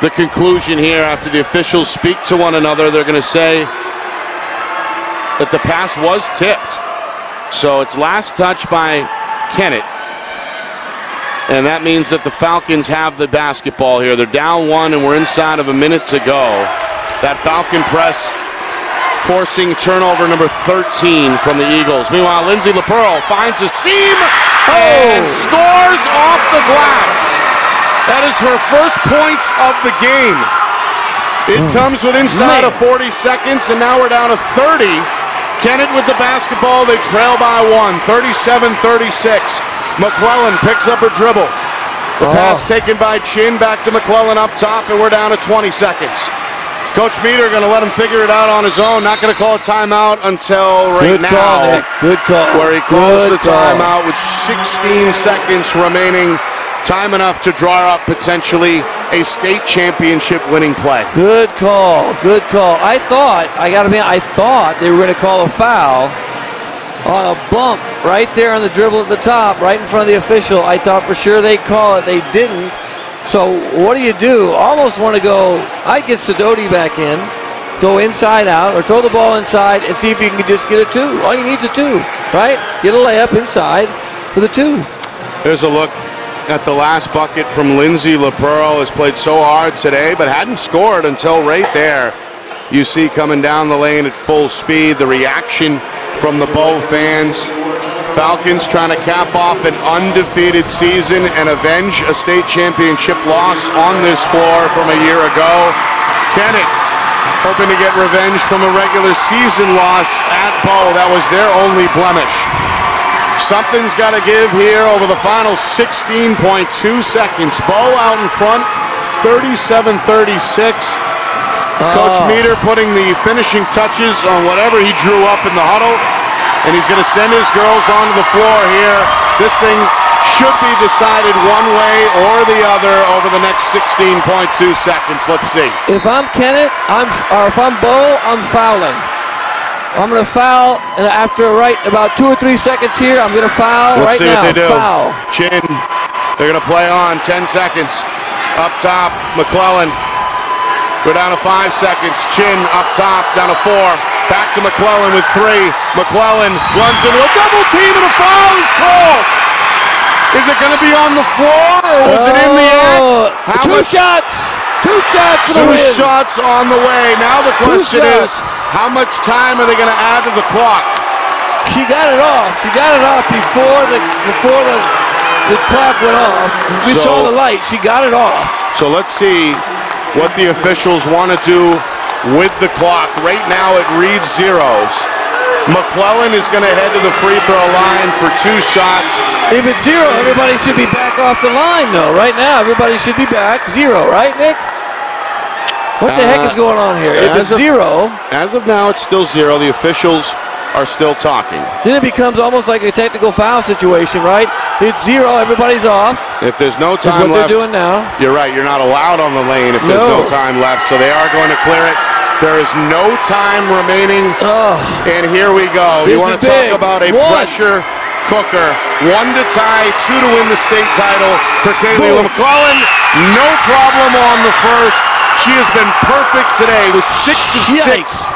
A: the conclusion here after the officials speak to one another. They're going to say that the pass was tipped. So it's last touch by Kennett. And that means that the Falcons have the basketball here. They're down 1 and we're inside of a minute to go. That Falcon press forcing turnover number 13 from the Eagles. Meanwhile, Lindsay LaPearl finds a seam and scores off the glass. That is her first points of the game. It comes with inside of 40 seconds, and now we're down to 30. Kennett with the basketball. They trail by 1, 37-36. McClellan picks up her dribble. The pass taken by Chin back to McClellan up top, and we're down to 20 seconds. Coach Meter going to let him figure it out on his own. Not going to call a timeout until right now.
B: Call, Nick. Good call.
A: Where he calls the timeout with 16 seconds remaining. Time enough to draw up potentially a state championship winning play.
B: Good call. Good call. I thought they were going to call a foul on a bump right there on the dribble at the top, right in front of the official. I thought for sure they'd call it. They didn't. So what do? Almost want to go, I'd get Sidoti back in, go inside out, or throw the ball inside and see if you can just get a 2. All you need is a 2, right? Get a layup inside with a 2.
A: There's a look at the last bucket from Lindsay LaPearl. Has played so hard today, but hadn't scored until right there. You see coming down the lane at full speed, the reaction from the Bow fans. Falcons trying to cap off an undefeated season and avenge a state championship loss on this floor from a year ago. Kennett hoping to get revenge from a regular season loss at Bow. That was their only blemish. Something's got to give here over the final 16.2 seconds. Bow out in front, 37-36. Coach Meter putting the finishing touches on whatever he drew up in the huddle, and he's going to send his girls onto the floor here. This thing should be decided one way or the other over the next 16.2 seconds. Let's see.
B: If I'm Kennett, or if I'm Bow, I'm fouling. I'm going to foul, and after about 2 or 3 seconds here, I'm going to foul
A: Let's
B: right
A: see
B: now.
A: What they do.
B: Foul.
A: Chin, they're going to play on 10 seconds. Up top, McClellan. We're down to 5 seconds. Chin up top, down to 4. Back to McClellan with 3. McClellan runs into a double team and a foul is called. Is it going to be on the floor or was it in the act?
B: Two shots. 2 shots.
A: 2 shots on the way. Now the question is, how much time are they going to add to the clock?
B: She got it off. She got it off before the clock went off. We saw the light. She got it off.
A: So let's see what the officials want to do with the clock. Right now it reads zeros. McClellan is going to head to the free throw line for 2 shots.
B: If it's 0, everybody should be back off the line, though. Right now, everybody should be back 0, right, Nick? What the heck is going on here? If it's 0...
A: As of now, it's still 0. The officials are still talking.
B: Then it becomes almost like a technical foul situation, right? It's 0, everybody's off.
A: If there's no time
B: left... That's what
A: left,
B: they're doing now.
A: You're right, you're not allowed on the lane if there's no time left, so they are going to clear it. There is no time remaining, and here we go. You want to talk about a pressure cooker. 1 to tie, 2 to win the state title for Kaylee McClellan. No problem on the first. She has been perfect today with 6 of 6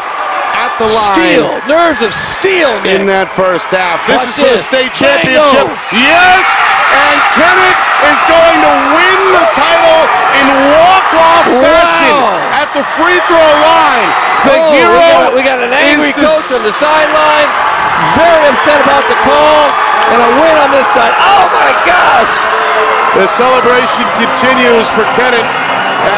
A: at the line.
B: Steel, nerves of steel, Nick.
A: In that first half. This is for the state championship. Yes, and Kennett is going to win the title in walk-off fashion at the free throw line. The hero.
B: We got an angry coach on the sideline, very upset about the call, and a win on this side. Oh my gosh!
A: The celebration continues for Kennett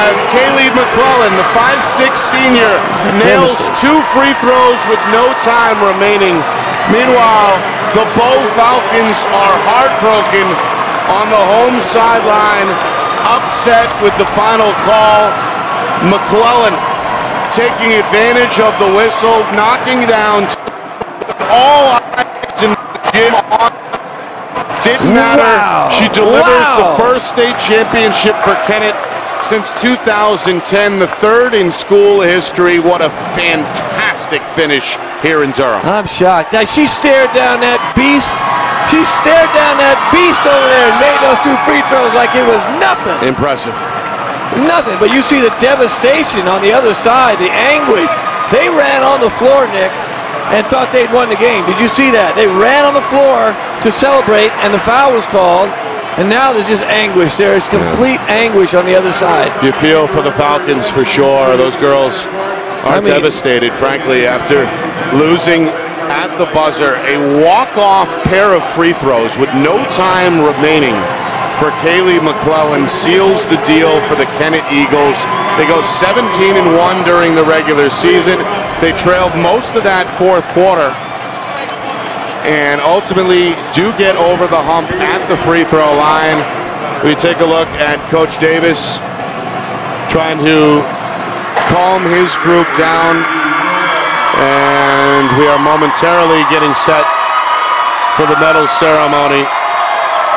A: as Kaylee McClellan, the 5'6" senior, nails 2 free throws with no time remaining. Meanwhile, the Bow Falcons are heartbroken on the home sideline, upset with the final call. McClellan taking advantage of the whistle, knocking down all eyes in the gym on. Didn't matter. She delivers the first state championship for Kennett. since 2010, the third in school history. What a fantastic finish here in Durham.
B: I'm shocked. Now, she stared down that beast. She stared down that beast over there and made those 2 free throws like it was nothing.
A: Impressive.
B: Nothing. But you see the devastation on the other side, the anguish. They ran on the floor, Nick, and thought they'd won the game. Did you see that? They ran on the floor to celebrate, and the foul was called. And now there's just anguish. There is complete anguish on the other side.
A: You feel for the Falcons for sure. Those girls are devastated, frankly, after losing at the buzzer a walk-off pair of free throws with no time remaining for Kaylee McClellan seals the deal for the Kennett Eagles. They go 17-1 during the regular season. They trailed most of that fourth quarter and ultimately do get over the hump at the free throw line. We take a look at Coach Davis trying to calm his group down, and we are momentarily getting set for the medal ceremony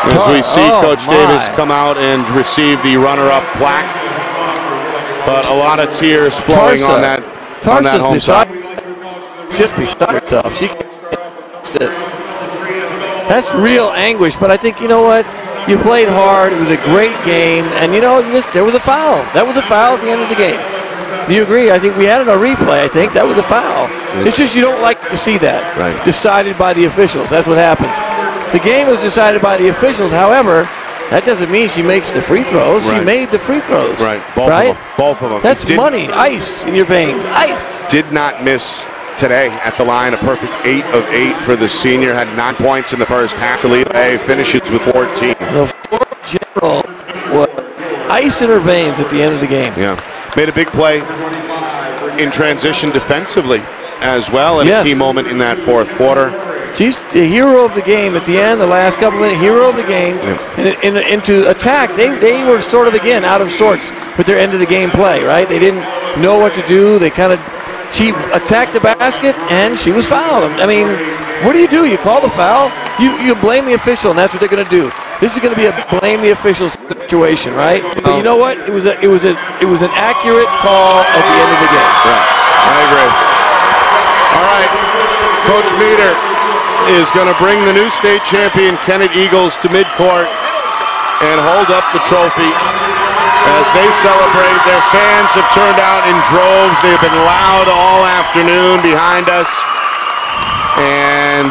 A: as we see Coach Davis come out and receive the runner-up plaque. But a lot of tears flowing on that home side.
B: Just beside herself. She That's real anguish, but I think, you know what? You played hard. It was a great game, and, you know, there was a foul. That was a foul at the end of the game. Do you agree? I think we had it on replay. I think that was a foul. It's just you don't like to see that decided by the officials. That's what happens. The game was decided by the officials. However, that doesn't mean she makes the free throws. She made the free throws.
A: Both of them.
B: That's money. Ice in your veins. Ice.
A: Did not miss today at the line. A perfect 8 of 8 for the senior. Had 9 points in the first half. Toledo finishes with 14.
B: The floor general was ice in her veins at the end of the game.
A: Yeah. Made a big play in transition defensively as well in a key moment in that fourth quarter.
B: She's the hero of the game at the end, the last couple minutes, hero of the game. And into attack, they were sort of, again, out of sorts with their end of the game play, right? They didn't know what to do. She attacked the basket, and she was fouled. I mean, what do? You call the foul? You blame the official, and that's what they're going to do. This is going to be a blame the official situation, right? But you know what? It was an accurate call at the end of the game.
A: Yeah, I agree. All right, Coach Meter is going to bring the new state champion Kennett Eagles to midcourt and hold up the trophy as they celebrate. Their fans have turned out in droves. They've been loud all afternoon behind us, and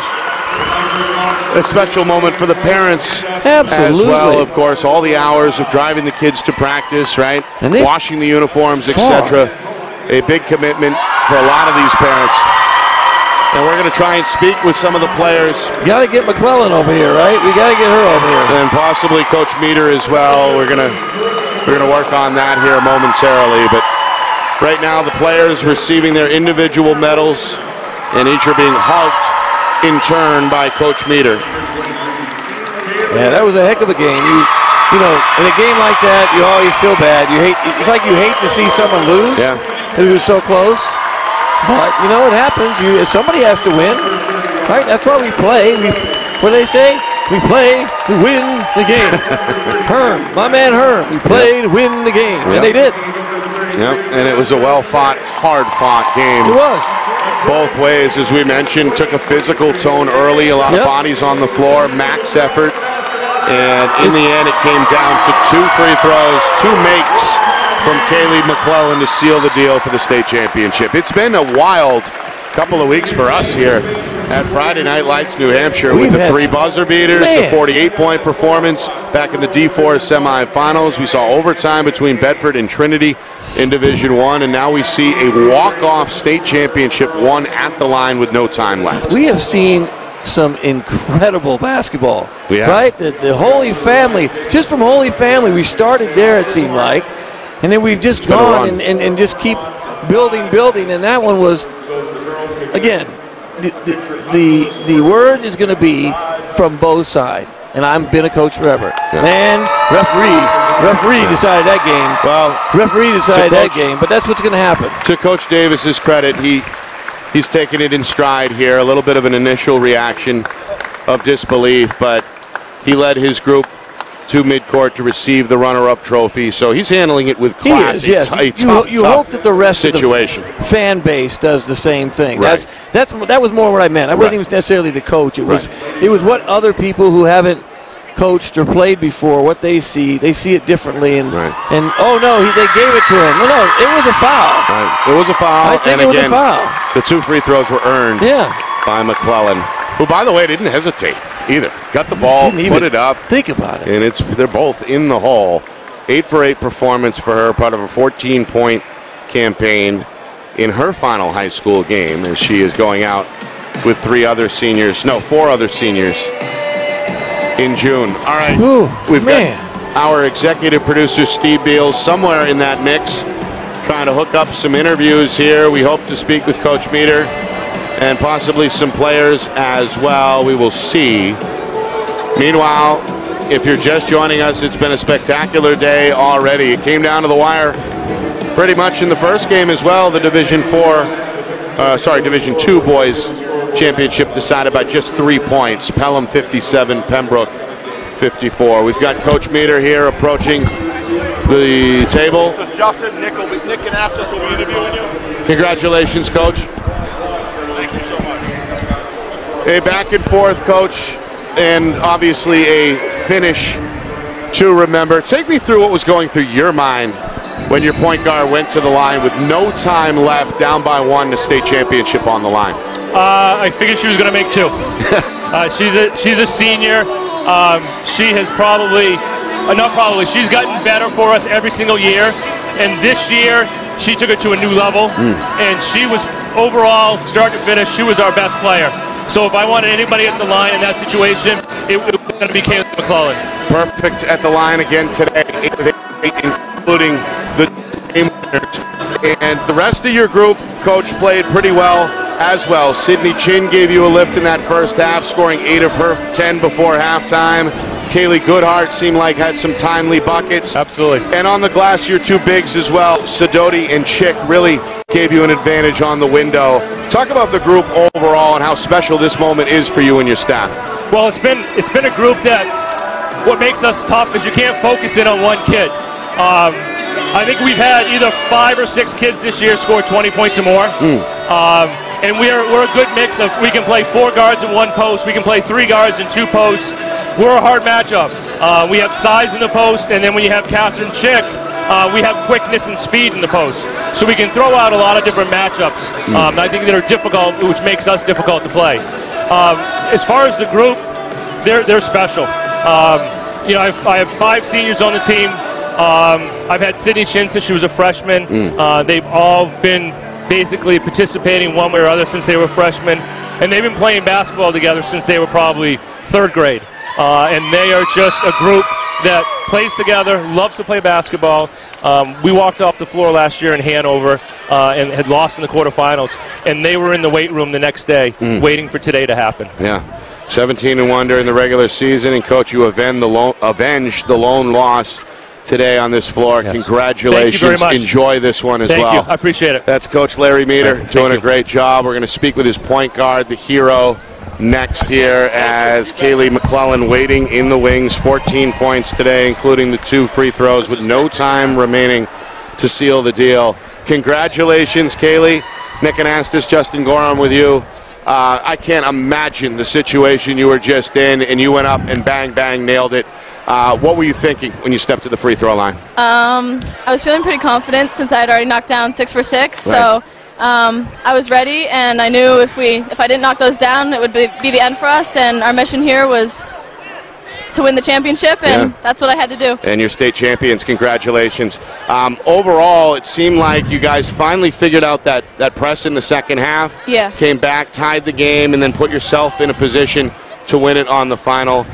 A: a special moment for the parents as well, of course. All the hours of driving the kids to practice, right? And washing the uniforms, etc. A big commitment for a lot of these parents. And we're going to try and speak with some of the players.
B: Got to get McClellan over here, right? We got to get her over here.
A: And possibly Coach Meter as well. We're gonna work on that here momentarily. But right now, the players receiving their individual medals, and each are being hugged in turn by Coach Meter.
B: Yeah, that was a heck of a game. You know, in a game like that, you always feel bad. It's like you hate to see someone lose.
A: Yeah.
B: It was so close. But, you know, it happens. Somebody has to win, right? That's why we play. What do they say? We play to win the game. Herm, my man Herm, we play to win the game. And they did.
A: Yep, and it was a well-fought, hard-fought game.
B: It was.
A: Both ways, as we mentioned, took a physical tone early. A lot of bodies on the floor, max effort. And in the end, it came down to 2 free throws, 2 makes from Kaylee McClellan to seal the deal for the state championship. It's been a wild couple of weeks for us here at Friday Night Lights, New Hampshire, with the 3 buzzer beaters, the 48-point performance back in the D4 semifinals. We saw overtime between Bedford and Trinity in Division I, and now we see a walk-off state championship won at the line with no time left.
B: We have seen some incredible basketball,
A: Yeah.
B: right? The Holy Family, just from Holy Family, we started there, it seemed like, and then we've just gone and just keep building, and that one was, again, the word is going to be from both sides, and I've been a coach forever.
A: Yeah.
B: Man, referee decided that game.
A: Well,
B: referee decided that game, but that's what's going to happen.
A: To Coach Davis's credit, he's taken it in stride here. A little bit of an initial reaction of disbelief, but he led his group to midcourt to receive the runner-up trophy. So he's handling it with class.
B: He is, yes. You hope that the rest
A: situation.
B: of the fan base does the same thing.
A: Right.
B: That was more what I meant. I wasn't even necessarily the coach. It was what other people who haven't coached or played before, what they see it differently, and oh no, they gave it to him. No, it was a foul.
A: Right. It was a foul.
B: I think it was a foul.
A: The 2 free throws were earned by McClellan, who, by the way, didn't hesitate either. Got the ball, put it up.
B: Think about it.
A: And they're both in the hole. 8 for 8 performance for her, part of a 14-point campaign in her final high school game, as she is going out with 4 other seniors in June. All right, we've got our executive producer, Steve Beals, somewhere in that mix, trying to hook up some interviews here. We hope to speak with Coach Meter and possibly some players as well. We will see. Meanwhile, if you're just joining us, it's been a spectacular day already. It came down to the wire pretty much in the first game as well. The Division 2 boys championship decided by just 3 points. Pelham 57, Pembroke 54. We've got Coach Meter here approaching the table.
G: This is Justin. Nick and Astis will be interviewing you.
A: Congratulations, Coach.
G: Thank you so much.
A: A back and forth, Coach, and obviously a finish to remember. Take me through what was going through your mind when your point guard went to the line with no time left, down by 1, the state championship on the line.
H: I figured she was going to make 2. She's a senior. She has she's gotten better for us every single year. And this year, she took it to a new level. And she was, overall, start to finish, she was our best player. So if I wanted anybody at the line in that situation, it was going to be Kaylee McClellan.
A: Perfect at the line again today, including the game winners. And the rest of your group, Coach, played pretty well as well. Sydney Chin gave you a lift in that first half, scoring 8 of her 10 before halftime. Kaylee Goodhart seemed like had some timely buckets.
H: Absolutely.
A: And on the glass, your 2 bigs as well, Sidoti and Chick, really gave you an advantage on the window. Talk about the group overall and how special this moment is for you and your staff.
H: Well, it's been a group that what makes us tough is you can't focus in on one kid. I think we've had either 5 or 6 kids this year score 20 points or more. And we're a good mix of, we can play 4 guards in 1 post, we can play 3 guards in 2 posts. We're a hard matchup. We have size in the post, and then when you have Catherine Chick, we have quickness and speed in the post. So we can throw out a lot of different matchups. I think that are difficult, which makes us difficult to play. As far as the group, they're special. I have 5 seniors on the team. I've had Sydney Chin since she was a freshman. They've all been basically participating one way or other since they were freshmen, and they've been playing basketball together since they were probably 3rd grade. And they are just a group that plays together, loves to play basketball. We walked off the floor last year in Hanover and had lost in the quarterfinals, and they were in the weight room the next day waiting for today to happen.
A: Yeah, 17-1 during the regular season, and Coach, you avenged the lone loss today on this floor. Yes. Congratulations.
H: Thank you very much.
A: Enjoy this one as well.
H: Thank you. I appreciate it.
A: That's Coach Larry Meter doing a great job. We're going to speak with his point guard, the hero, next here, as Kaylee McClellan waiting in the wings. 14 points today, including the 2 free throws with no time remaining to seal the deal. Congratulations, Kaylee. Nick Anastas, Justin Gorham with you. I can't imagine the situation you were just in, and you went up and bang, bang, nailed it. What were you thinking when you stepped to the free throw line?
I: I was feeling pretty confident since I had already knocked down 6 for 6.
A: Right.
I: So I was ready, and I knew if I didn't knock those down, it would be the end for us. And our mission here was to win the championship, and that's what I had to do.
A: And you're state champions. Congratulations. Overall, it seemed like you guys finally figured out that press in the second half.
I: Yeah.
A: Came back, tied the game, and then put yourself in a position to win it on the final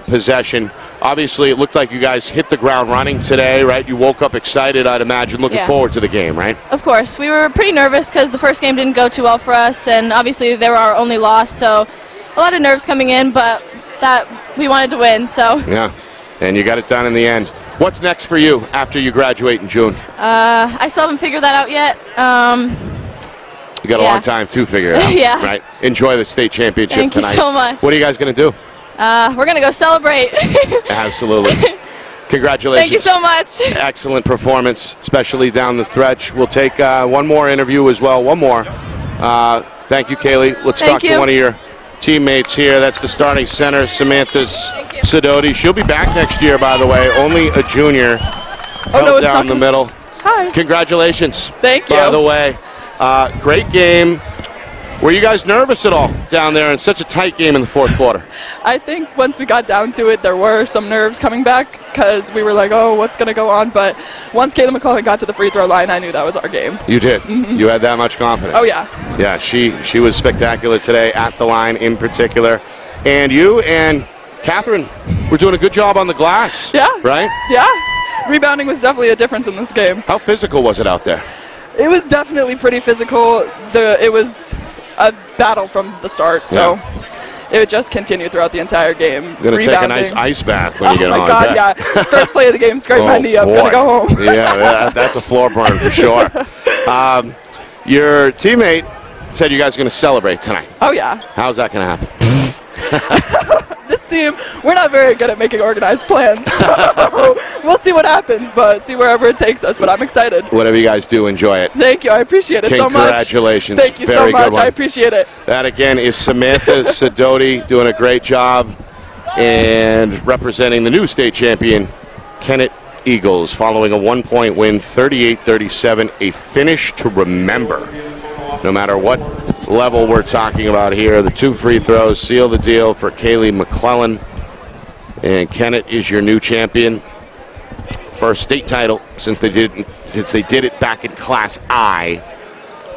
A: possession. Obviously, it looked like you guys hit the ground running today, right? You woke up excited, I'd imagine, looking forward to the game, right?
I: Of course. We were pretty nervous because the first game didn't go too well for us, and obviously they were our only loss, so a lot of nerves coming in, but that we wanted to win, so.
A: Yeah, and you got it done in the end. What's next for you after you graduate in June?
I: I still haven't figured that out yet.
A: You got a long time to figure it out, right? Enjoy the state championship tonight.
I: Thank you so much.
A: What are you guys going to do?
I: We're going to go celebrate.
A: Absolutely. Congratulations.
I: Thank you so much.
A: Excellent performance, especially down the stretch. We'll take one more interview as well. One more. Thank you, Kaylee. Let's talk to one of your teammates here. That's the starting center, Samantha Sidoti. She'll be back next year, by the way. Only a junior. Held down the middle.
J: Hi.
A: Congratulations.
J: Thank you.
A: By the way, great game. Were you guys nervous at all down there in such a tight game in the fourth quarter?
J: I think once we got down to it, there were some nerves coming back because we were like, oh, what's going to go on? But once Kayla McClellan got to the free throw line, I knew that was our game.
A: You did? Mm-hmm. You had that much confidence?
J: Oh, yeah.
A: Yeah, she was spectacular today at the line in particular. And you and Catherine were doing a good job on the glass.
J: Yeah.
A: Right?
J: Yeah. Rebounding was definitely a difference in this game.
A: How physical was it out there?
J: It was definitely pretty physical. It was a battle from the start, so it would just continue throughout the entire game.
A: You're going to take a nice ice bath when you get on.
J: Oh, my God, yeah. First play of the game, scrape my knee up, going to go home.
A: Yeah, that's a floor burn for sure. Your teammate said you guys are going to celebrate tonight.
J: Oh, yeah.
A: How's that going to happen?
J: This team, we're not very good at making organized plans, so we'll see what happens, but see wherever it takes us, but I'm excited.
A: Whatever you guys do, enjoy it.
J: Thank you. I appreciate it so much.
A: Congratulations.
J: Thank you
A: Very
J: so much.
A: Good one.
J: I appreciate it.
A: That, again, is Samantha Sidoti doing a great job and representing the new state champion, Kennett Eagles, following a one-point win, 38-37, a finish to remember. No matter what level we're talking about here, the 2 free throws seal the deal for Kaylee McClellan. And Kennett is your new champion. First state title since they did it back in Class I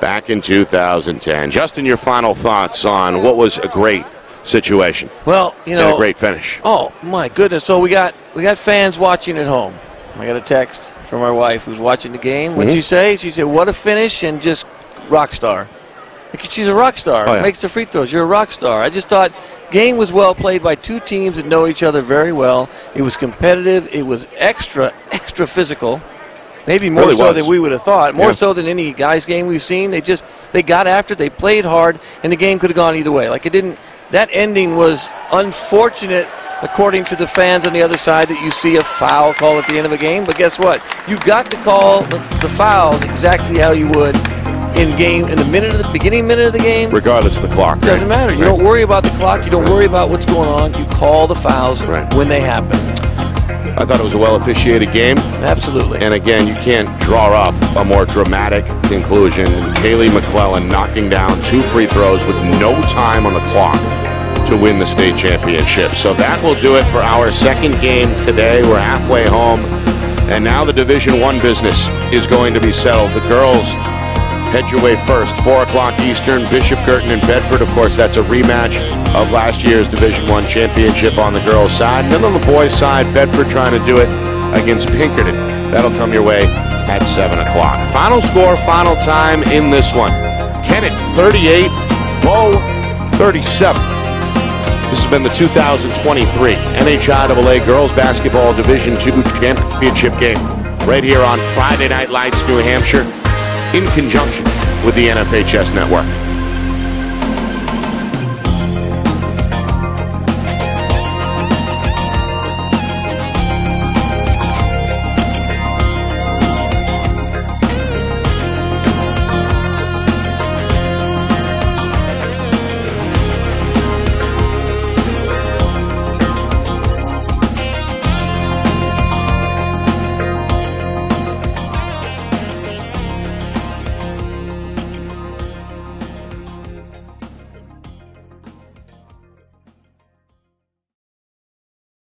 A: back in 2010. Justin, your final thoughts on what was a great situation.
B: Well, you know,
A: and a great finish.
B: Oh my goodness! So we got fans watching at home. I got a text from our wife who's watching the game. What did she say? She said, "What a finish!" and just rock star. Like, she's a rock star.
A: Oh, yeah.
B: Makes the free throws. You're a rock star. I just thought game was well played by two teams that know each other very well. It was competitive. It was extra physical. Maybe more so than we would have thought. More so than any guys game we've seen. They got after it. They played hard, and the game could have gone either way. Like, it didn't. That ending was unfortunate, according to the fans on the other side, that you see a foul call at the end of a game. But guess what? You got to call the fouls exactly how you would in the beginning minute of the game,
A: regardless of the clock.
B: Doesn't matter. You don't worry about the clock. You don't worry about what's going on. You call the fouls when they happen.
A: I thought it was a well-officiated game.
B: Absolutely.
A: And again, you can't draw up a more dramatic conclusion. Kaylee McClellan knocking down 2 free throws with no time on the clock to win the state championship. So that will do it for our second game today. We're halfway home. And now the Division I business is going to be settled. The girls head your way first, 4 o'clock Eastern, Bishop Girton and Bedford. Of course, that's a rematch of last year's Division I championship on the girls' side. And then on the boys' side, Bedford trying to do it against Pinkerton. That'll come your way at 7 o'clock. Final score, final time in this one. Kennett 38, Bow 37. This has been the 2023 NHIAA Girls Basketball Division II Championship game right here on Friday Night Lights, New Hampshire, in conjunction with the NFHS Network.